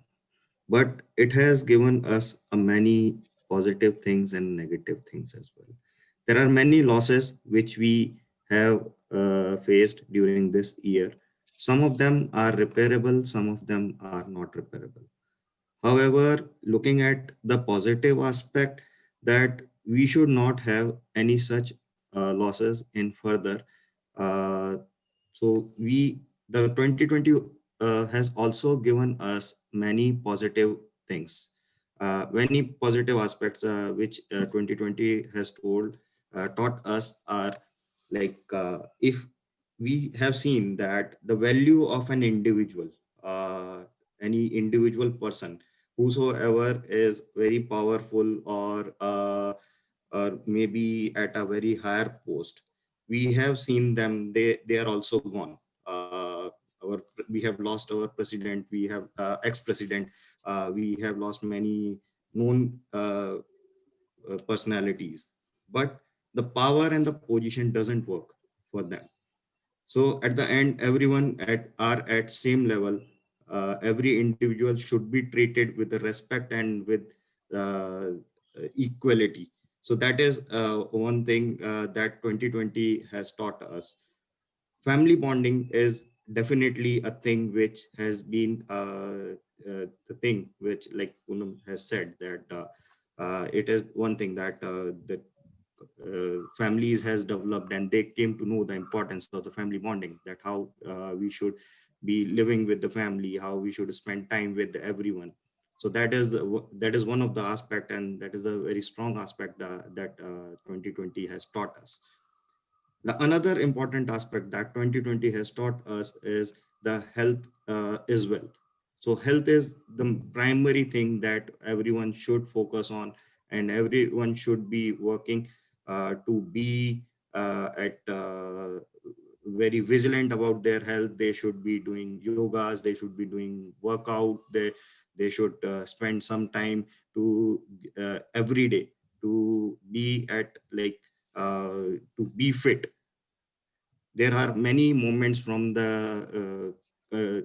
but it has given us a many positive things and negative things as well. There are many losses which we have faced during this year. Some of them are repairable, some of them are not repairable. However, looking at the positive aspect, that we should not have any such losses in further. Uh, the 2020 has also given us many positive things, many positive aspects which 2020 has taught us are like if we have seen that the value of an individual, any individual person, whosoever is very powerful or maybe at a very higher post, we have seen them, they are also gone. We have lost our president, we have ex-president, we have lost many known personalities, but the power and the position doesn't work for them. So at the end, everyone are at same level. Every individual should be treated with the respect and with equality. So that is one thing that 2020 has taught us. Family bonding is definitely a thing which has been the thing which, like Poonam has said, that it is one thing that families has developed, and they came to know the importance of the family bonding, that how we should be living with the family, how we should spend time with everyone. So that is one of the aspect, and that is a very strong aspect that 2020 has taught us. The another important aspect that 2020 has taught us is the health is wealth. So health is the primary thing that everyone should focus on, and everyone should be working to be at very vigilant about their health. They should be doing yogas, they should be doing workout, they should spend some time to every day to be at to be fit. There are many movements from the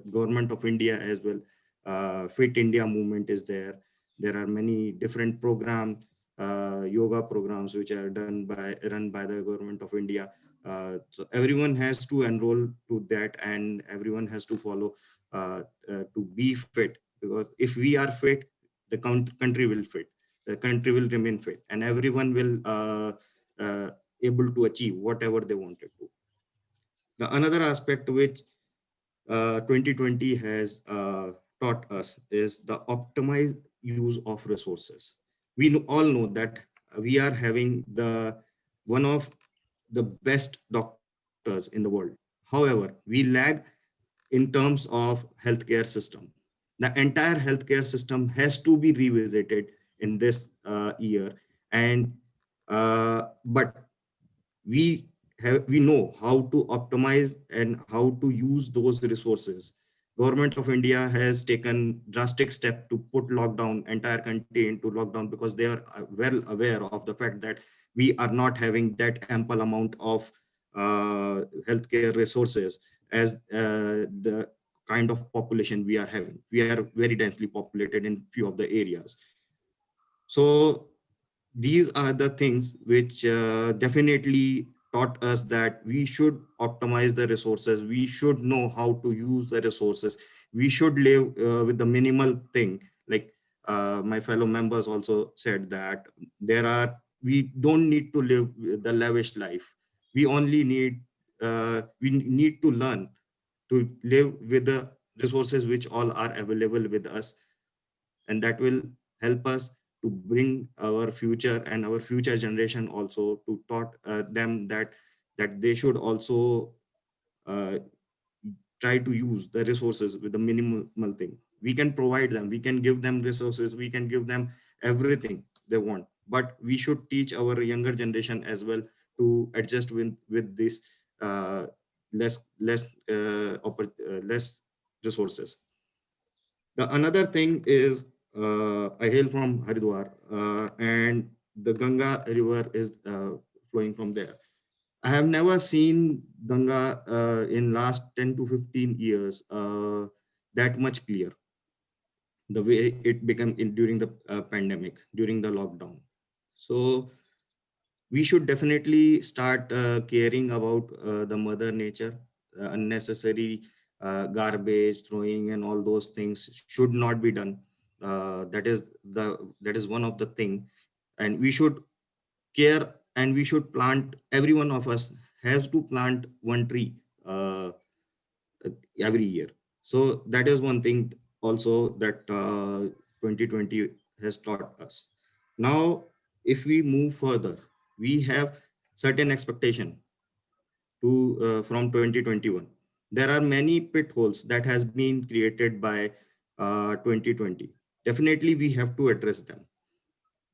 government of India as well. Fit India movement is there. There are many different programs, yoga programs, which are run by the government of India. So everyone has to enroll to that, and everyone has to follow to be fit, because if we are fit, the country will fit, the country will remain fit, and everyone will able to achieve whatever they wanted to. The another aspect which 2020 has taught us is the optimized use of resources. We all know that we are having one of the best doctors in the world. However, we lag in terms of healthcare system. The entire healthcare system has to be revisited in this year, and but we know how to optimize and how to use those resources. Government of India has taken drastic step to put entire country into lockdown, because they are well aware of the fact that we are not having that ample amount of healthcare resources as the kind of population we are having. We are very densely populated in few of the areas. So these are the things which definitely taught us that we should optimize the resources. We should know how to use the resources. We should live with the minimal thing. Like my fellow members also said that we don't need to live the lavish life. We only need to learn to live with the resources which all are available with us, and that will help us to bring our future and our future generation also, to taught them that they should also uh, try to use the resources with the minimal thing. We can provide them, we can give them resources, we can give them everything they want, but we should teach our younger generation as well to adjust with this uh, less resources. The another thing is, I hail from Haridwar, and the Ganga river is flowing from there. I have never seen Ganga in last 10 to 15 years that much clear, the way it became during the pandemic, during the lockdown. So we should definitely start caring about the mother nature. Unnecessary garbage throwing and all those things should not be done. That is one of the thing, and we should care, and we should plant. Every one of us has to plant one tree every year. So that is one thing also that 2020 has taught us. Now if we move further, we have certain expectation to from 2021. There are many pitfalls that has been created by 2020. Definitely we have to address them,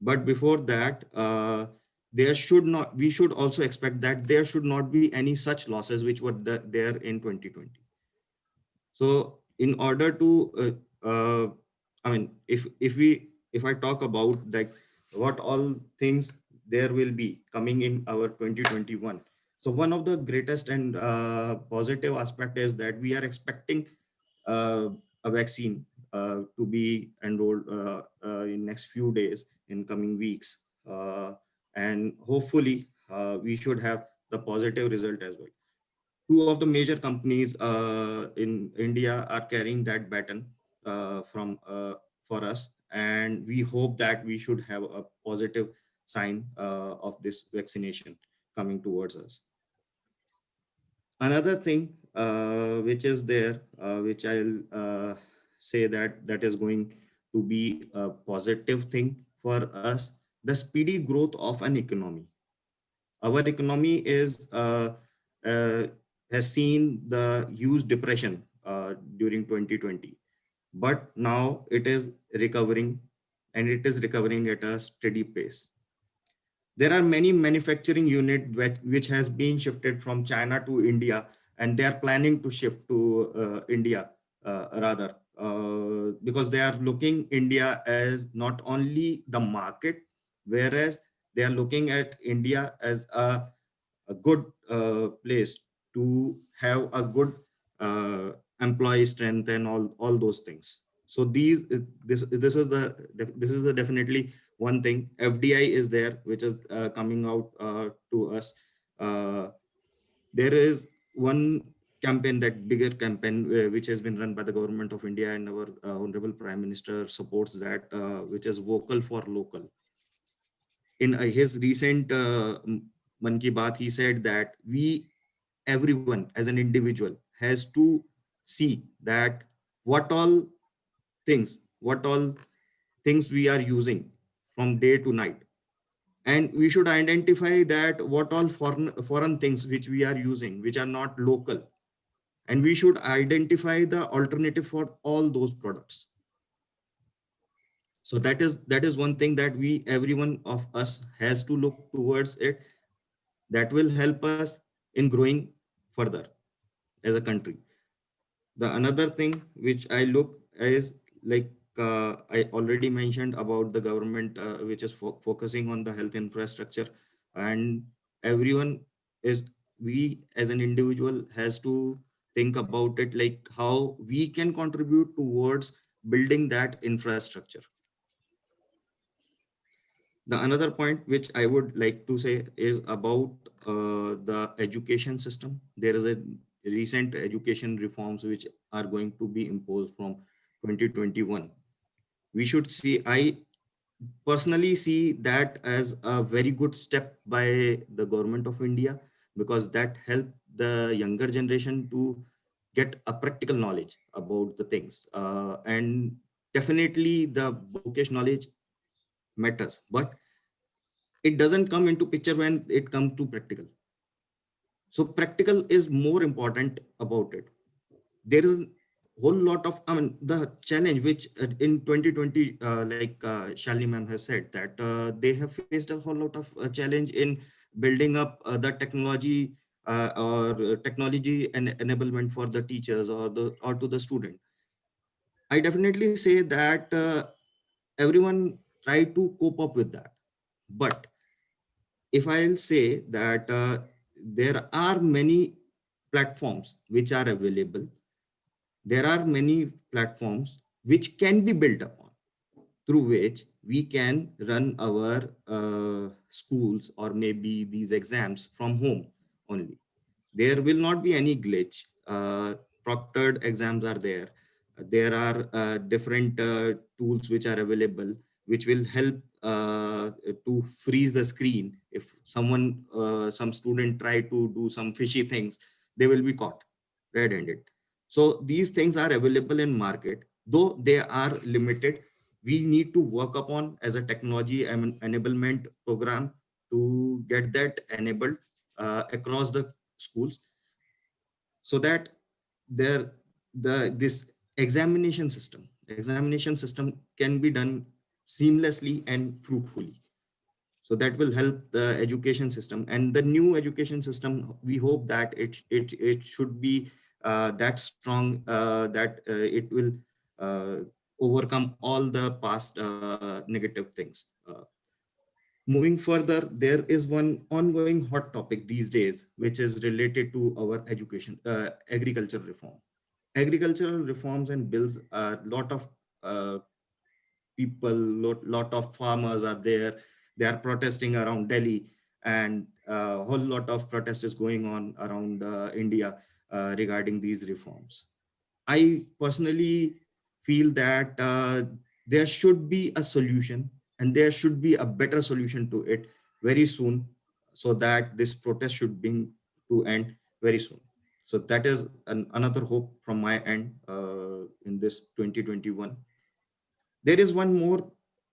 but before that, there should not we should also expect that there should not be any such losses which were there in 2020. So in order to I mean, if I talk about like what all things there will be coming in our 2021. So one of the greatest and positive aspect is that we are expecting a vaccine to be enrolled in next few days, in coming weeks, and hopefully we should have the positive result as well. Two of the major companies in India are carrying that baton for us, and we hope that we should have a positive sign of this vaccination coming towards us. Another thing which is there, which I'll say that is going to be a positive thing for us, the speedy growth of an economy. Our economy uh, has seen the huge depression during 2020, but now it is recovering, and it is recovering at a steady pace. There are many manufacturing units which has been shifted from China to India, and they are planning to shift to India rather, because they are looking India as not only the market, whereas they are looking at India as a good place to have a good employee strength and all those things. So this is the definitely one thing. FDI is there, which is coming out to us. Uh, there is one campaign, that bigger campaign, which has been run by the government of India, and our honorable Prime Minister supports that, which is vocal for local. In his recent Man Ki Baat, he said that everyone as an individual has to see that what all what all things we are using from day to night, and we should identify that what all foreign things which we are using which are not local, and we should identify the alternative for all those products. So that is one thing that every one of us has to look towards it, that will help us in growing further as a country. The another thing which I look is like, I already mentioned about the government which is focusing on the health infrastructure, and everyone is we as an individual has to think about it, like how we can contribute towards building that infrastructure. The another point which I would like to say is about the education system. There is a recent education reforms which are going to be imposed from 2021. we should see, I personally see that as a very good step by the government of India, because that help the younger generation to get a practical knowledge about the things. And definitely the bookish knowledge matters, but it doesn't come into picture when it comes to practical. So practical is more important about it. There is a whole lot of, I mean, the challenge which in 2020, like Shalini ma'am has said, that they have faced a whole lot of challenge in building up the technology or technology and enablement for the teachers or to the student. I definitely say that everyone try to cope up with that. But if I'll say that there are many platforms which are available, there are many platforms which can be built upon, through which we can run our schools or maybe these exams from home only. There will not be any glitch. Proctored exams are there. There are different tools which are available, which will help to freeze the screen. If some student try to do some fishy things, they will be caught red-handed. So these things are available in market, though they are limited. We need to work upon as a technology enablement program to get that enabled across the schools, so that this examination system can be done seamlessly and fruitfully. So that will help the education system, and the new education system, we hope that it should be that strong that it will overcome all the past negative things. Moving further, there is one ongoing hot topic these days, which is related to our education, agricultural reform. Agricultural reforms and bills, a lot of people, lot of farmers are there. They are protesting around Delhi, and a whole lot of protest is going on around India regarding these reforms. I personally feel that there should be a solution, and there should be a better solution to it very soon, so that this protest should bring to end very soon. So that is another hope from my end in this 2021. There is one more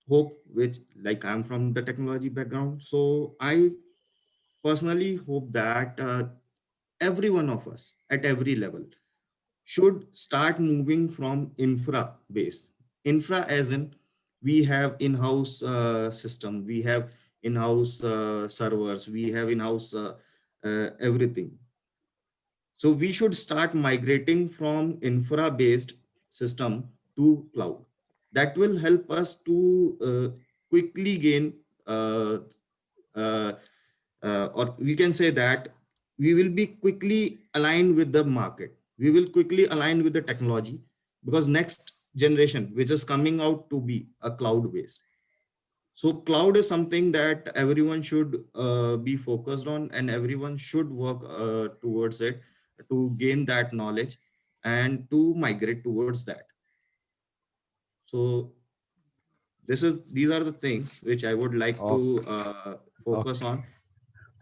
hope, which, like, I'm from the technology background, so I personally hope that every one of us at every level should start moving from infra based. Infra as in, we have in-house system, we have in-house servers, we have in-house everything. So we should start migrating from infra based system to cloud. That will help us to quickly gain uh, or we can say that we will be quickly aligned with the market. We will quickly align with the technology, because next generation, which is coming out to be a cloud based. So cloud is something that everyone should be focused on, and everyone should work towards it to gain that knowledge and to migrate towards that. So these are the things which I would like to focus on.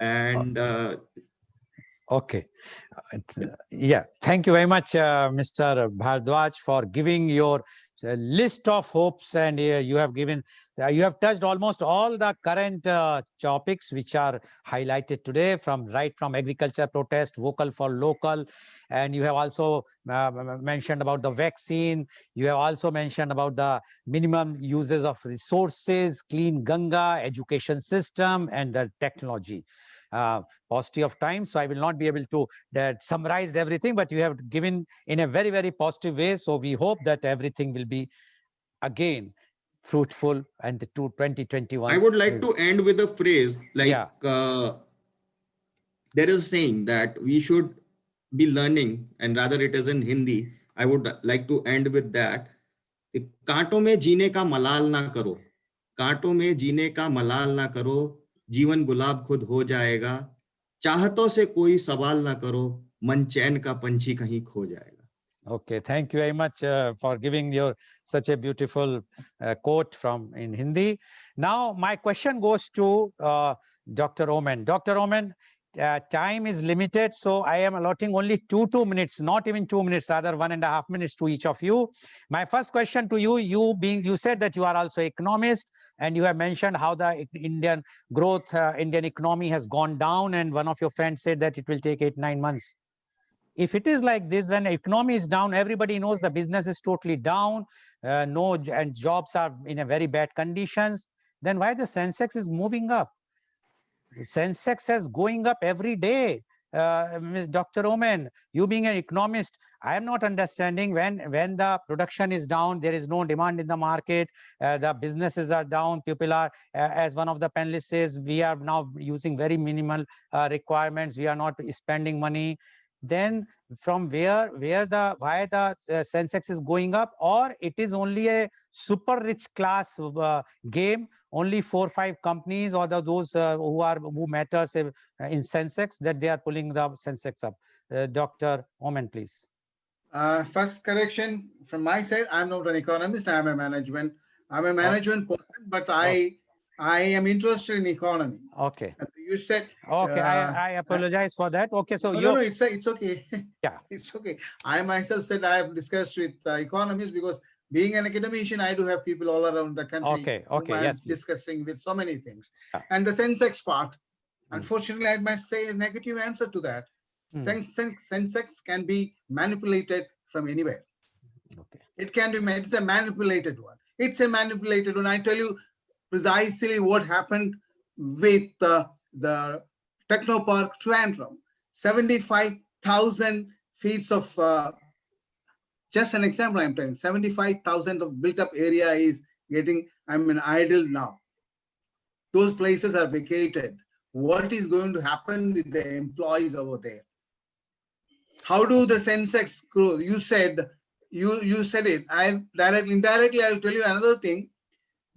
And Okay. Yeah, thank you very much, Mr. Bhardwaj, for giving your list of hopes, and you have touched almost all the current topics which are highlighted today, from agriculture protest, vocal for local, and you have also mentioned about the vaccine. You have also mentioned about the minimum uses of resources, clean Ganga, education system, and the technology. Paucity of time, so I will not be able to summarize everything, but you have given in a very, very positive way. So we hope that everything will be again fruitful, and to 2021. I would like to end with a phrase like, there is a saying that we should be learning, and rather it is in Hindi. I would like to end with that. कांटों में जीने का मलाल ना करो, कांटों में जीने का मलाल ना करो, जीवन गुलाब खुद हो जाएगा, चाहतों से कोई सवाल ना करो, मन चैन का पंछी कहीं खो जाएगा. Okay, thank you very much for giving your such a beautiful quote from in Hindi. Now, my question goes to Dr. Oman. Dr. Oman, time is limited, so I am allotting only two minutes, not even 2 minutes, rather 1.5 minutes to each of you. My first question to you, you said that you are also economist, and you have mentioned how the Indian growth, Indian economy has gone down, and one of your friends said that it will take 8-9 months. If it is like this, when economy is down, everybody knows the business is totally down, and jobs are in a very bad conditions, then why the Sensex is moving up? Sensex is going up every day. Ms. Dr. Oman, you being an economist, I am not understanding when the production is down, there is no demand in the market, the businesses are down, people are, as one of the panelists says, we are now using very minimal requirements, we are not spending money. Then from why the Sensex is going up, or it is only a super rich class game, only 4 or 5 companies or those who matters in Sensex, that they are pulling the Sensex up. Dr. Oman, please. First correction from my side, I'm not an economist, I'm a management person, but I am interested in economy. Okay. And you said, Okay, I apologize for that. Okay, so no, it's okay. Yeah. It's okay. I myself said I have discussed with economists, because being an academician, I do have people all around the country Okay, whom okay, I'm yes, please. discussing with so many things. Yeah. And the Sensex part, Mm. unfortunately, I must say a negative answer to that. Mm. Sensex can be manipulated from anywhere. Okay. It can be made. It's a manipulated one. It's a manipulated one. I tell you precisely what happened with the Technopark Trivandrum. 75,000 feet of, just an example I'm telling, 75,000 of built up area is getting, idle now. Those places are vacated. What is going to happen with the employees over there? How do the Sensex grow? You said it. Indirectly, I'll tell you another thing.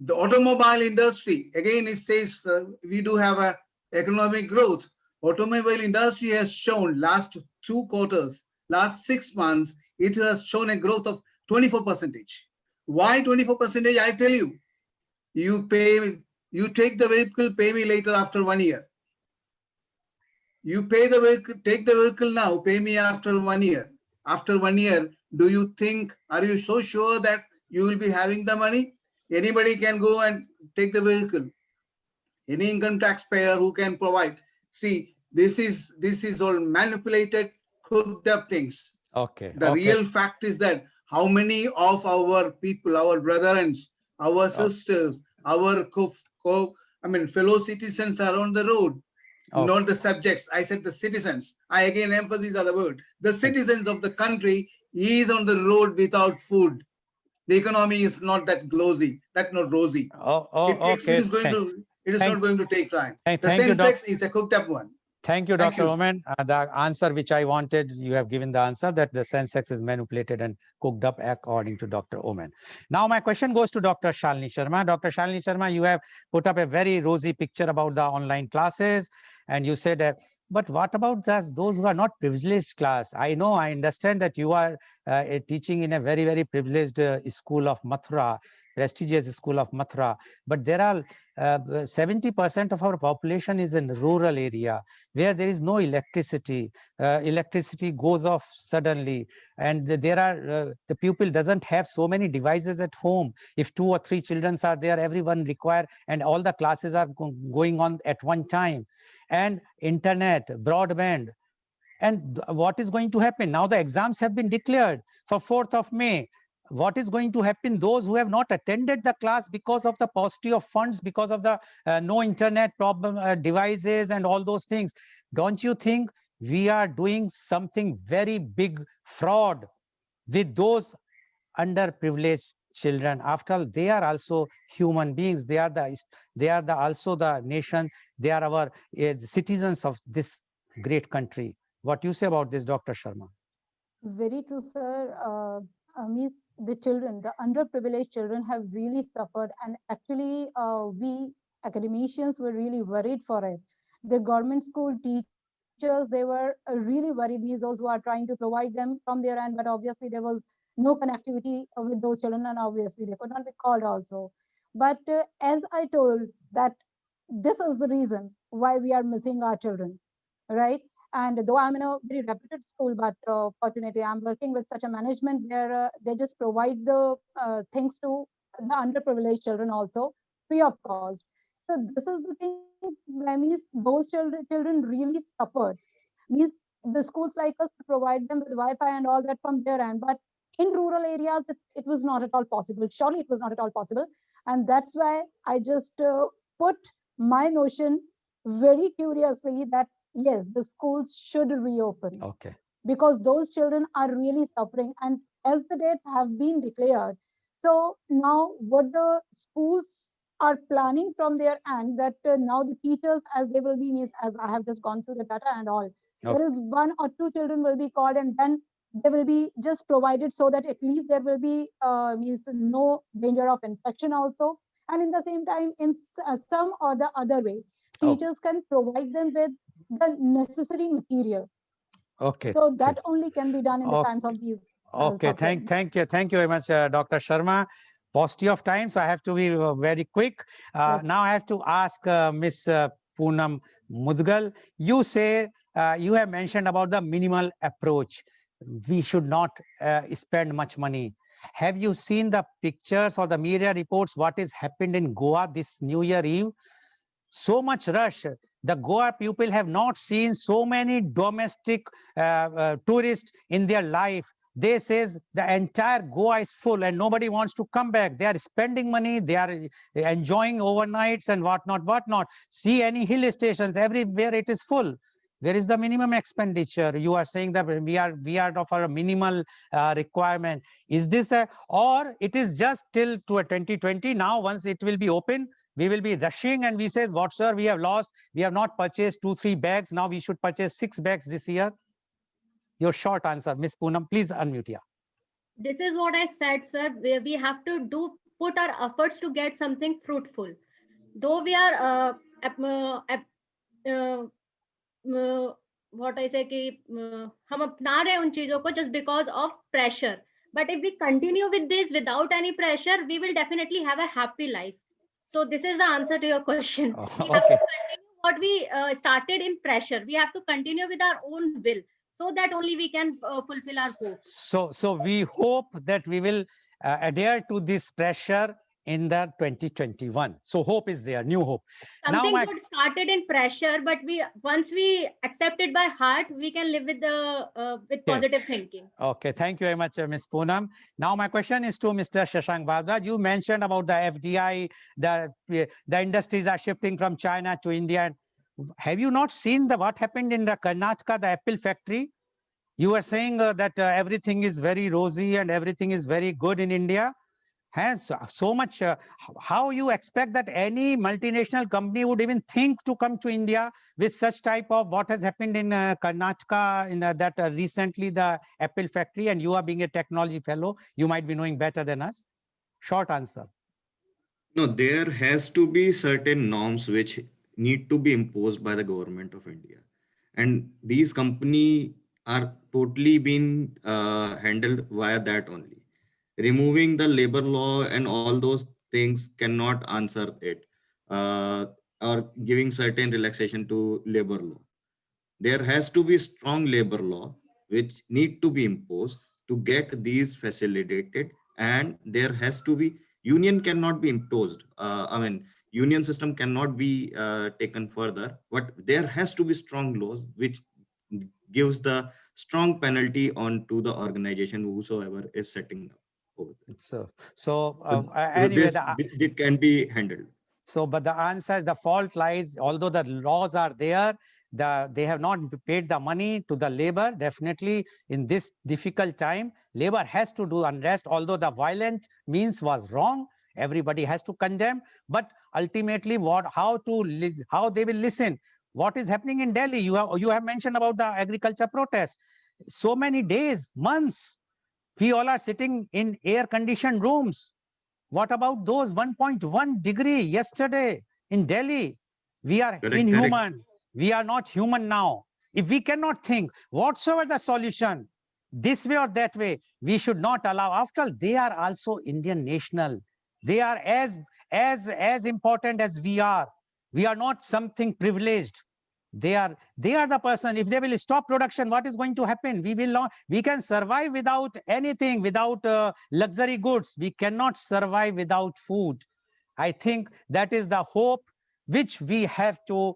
The automobile industry, again, it says we do have a economic growth. Automobile industry has shown last 2 quarters, last 6 months, it has shown a growth of 24%. Why 24%? I tell you, you take the vehicle, pay me later after 1 year. You pay the vehicle, take the vehicle now, pay me after 1 year. After 1 year, do you think, are you so sure that you will be having the money? Anybody can go and take the vehicle. Any income taxpayer who can provide. See, this is all manipulated, cooked up things. Okay. The real fact is that how many of our people, our brethren, our sisters, our fellow citizens are on the road. Not the subjects. I said the citizens. I again emphasis on the word. The citizens of the country is on the road without food. The economy is not that glossy, that not rosy. Okay. It is not going to take time. The Thank you, Sensex is a cooked up one. Thank you, Dr. Oman. The answer which I wanted, you have given the answer that the Sensex is manipulated and cooked up according to Dr. Oman. Now, my question goes to Dr. Shalini Sharma. Dr. Shalini Sharma, you have put up a very rosy picture about the online classes, and you said, but what about those who are not privileged class? I understand that you are teaching in a very, very privileged school of Mathura, prestigious school of Mathura, but there are 70% of our population is in rural area where there is no electricity. Electricity goes off suddenly, and there are the pupil doesn't have so many devices at home. If 2 or 3 children are there, everyone require, and all the classes are going on at one time, and internet, broadband. And what is going to happen? Now the exams have been declared for 4th of May. What is going to happen? Those who have not attended the class because of the paucity of funds, because of the no internet problem, devices and all those things. Don't you think we are doing something very big fraud with those underprivileged children? After all, they are also human beings. They are also the nation. They are our citizens of this great country. What do you say about this, Dr. Sharma? Very true, sir. Means the children, the underprivileged children have really suffered. And actually, we academicians were really worried for it. The government school teachers teachers, they were really worried, means those who are trying to provide them from their end, but obviously there was no connectivity with those children, and obviously they could not be called also. But as I told that this is the reason why we are missing our children, right? And though I'm in a very reputed school, but fortunately I'm working with such a management where they just provide the things to the underprivileged children also free of cost. So this is the thing, that means those children really suffered. Means the schools like us to provide them with Wi-Fi and all that from their end, but in rural areas it was not at all possible. Surely it was not at all possible, and that's why I just put my notion very curiously that yes, the schools should reopen Okay. because those children are really suffering. And as the dates have been declared, so now what the schools are planning from their end, that now the teachers, as they will be, means as I have just gone through the data and all, Okay. there is 1 or 2 children will be called, and then they will be just provided so that at least there will be means no danger of infection also. And in the same time, in some or the other way, Oh. teachers can provide them with the necessary material. Okay. So that only can be done in the Okay. times of these. Okay, suffering. thank you very much, Dr. Sharma. Paucity of time, so I have to be very quick. Okay. Now I have to ask Miss Poonam Mudgal. You say you have mentioned about the minimal approach. We should not spend much money. Have you seen the pictures or the media reports? What is happened in Goa this New Year Eve? So much rush. The Goa people have not seen so many domestic tourists in their life. They says the entire Goa is full and nobody wants to come back. They are spending money, they are enjoying overnights and whatnot. See any hill stations, everywhere it is full. Where is the minimum expenditure? You are saying that we are of a minimal requirement. Is this or it is just till to a 2020? Now once it will be open, we will be rushing and we says, what sir, we have lost, we have not purchased 2-3 bags, now we should purchase 6 bags this year. Your short answer, Miss Poonam, please unmute here. This is what I said, sir. We have to put our efforts to get something fruitful. Though we are what I say कि हम अपना रहे उन चीजों को just because of pressure. But if we continue with this without any pressure, we will definitely have a happy life. So this is the answer to your question. Oh, We have okay. to continue what we started in pressure. We have to continue with our own will, so that only we can fulfill our hope. So we hope that we will adhere to this pressure in the 2021. So hope is there, new hope. Something Now good started in pressure, but once we accept it by heart, we can live with with positive thinking. Okay, thank you very much, Ms. Poonam. Now my question is to Mr. Shashank Bharadwaj. You mentioned about the FDI, the industries are shifting from China to India. Have you not seen what happened in the Karnataka, the apple factory? You were saying that everything is very rosy and everything is very good in India. Has so much, how you expect that any multinational company would even think to come to India with such type of what has happened in Karnataka in that recently the apple factory, and you are being a technology fellow, you might be knowing better than us. Short answer. No, there has to be certain norms which need to be imposed by the government of India. And these companies are totally being handled via that only. Removing the labor law and all those things cannot answer it, or giving certain relaxation to labor law. There has to be strong labor law which need to be imposed to get these facilitated, and there has to be union cannot be imposed. Union system cannot be taken further, but there has to be strong laws which gives the strong penalty on to the organization whosoever is setting up over there. So Anyway, anyway, it can be handled. So, but the answer, the fault lies, although the laws are there, they have not paid the money to the labor. Definitely in this difficult time, labor has to do unrest, although the violent means was wrong. Everybody has to condemn, but ultimately how they will listen. What is happening in Delhi? You have mentioned about the agriculture protest. So many days, months, we all are sitting in air-conditioned rooms. What about those 1.1 degree yesterday in Delhi? We are inhuman. We are not human now. If we cannot think whatsoever the solution, this way or that way, we should not allow. After all, they are also Indian national. They are as important as we are. We are not something privileged. They are the person. If they will stop production, what is going to happen? We will not. We can survive without anything, without luxury goods. We cannot survive without food. I think that is the hope which we have to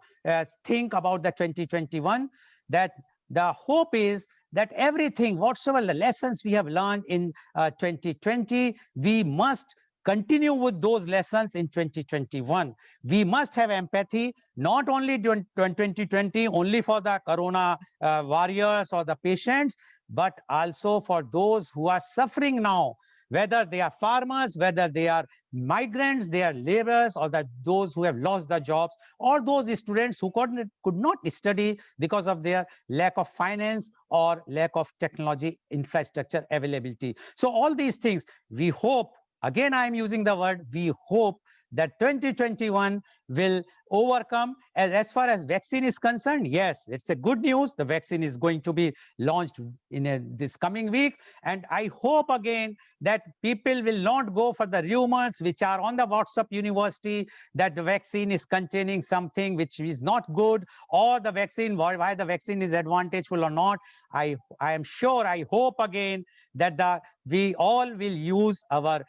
think about the 2021, that the hope is that everything, whatsoever the lessons we have learned in 2020, we must continue with those lessons in 2021. We must have empathy, not only during 2020, only for the corona warriors or the patients, but also for those who are suffering now, whether they are farmers, whether they are migrants, they are laborers, or those who have lost their jobs, or those students who could not study because of their lack of finance or lack of technology infrastructure availability. So all these things, we hope, again, I am using the word, we hope that 2021 will overcome. As far as vaccine is concerned, yes, it's a good news. The vaccine is going to be launched in this coming week. And I hope again that people will not go for the rumors which are on the WhatsApp university that the vaccine is containing something which is not good, or the vaccine, why the vaccine is advantageful or not. I am sure, I hope again that we all will use our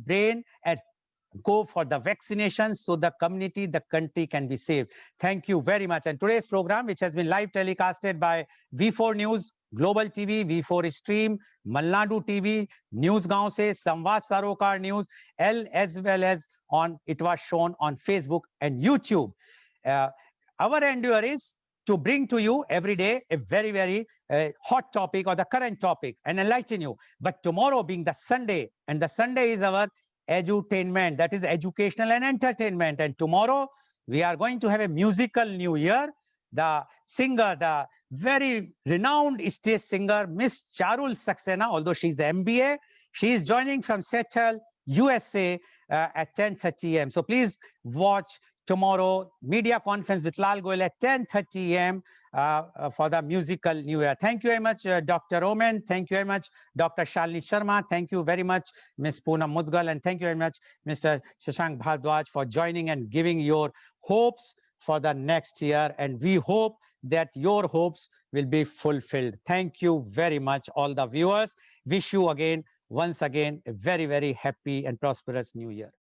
brain and go for the vaccination so the community, the country can be saved. Thank you very much. And today's program, which has been live telecasted by V4 News, Global TV, V4 Stream, Malnadu TV, News Gaon Se, Samvad Sarokar News, as well as it was shown on Facebook and YouTube. Our endeavor is to bring to you every day a very, very hot topic or the current topic and enlighten you. But tomorrow being the Sunday, and the Sunday is our edutainment, that is educational and entertainment. And tomorrow we are going to have a musical new year. The singer, the very renowned stage singer, Miss Charul Saxena, although she's the MBA, she is joining from Seattle, USA at 10:30 a.m. So please watch tomorrow media conference with Lal Goyal at 10:30 a.m. For the musical new year. Thank you very much, Dr. Omen. Thank you very much, Dr. Shalini Sharma. Thank you very much, Ms. Poonam Mudgal. And thank you very much, Mr. Shashank Bhardwaj, for joining and giving your hopes for the next year. And we hope that your hopes will be fulfilled. Thank you very much, all the viewers. Wish you again, once again, a very, very happy and prosperous new year.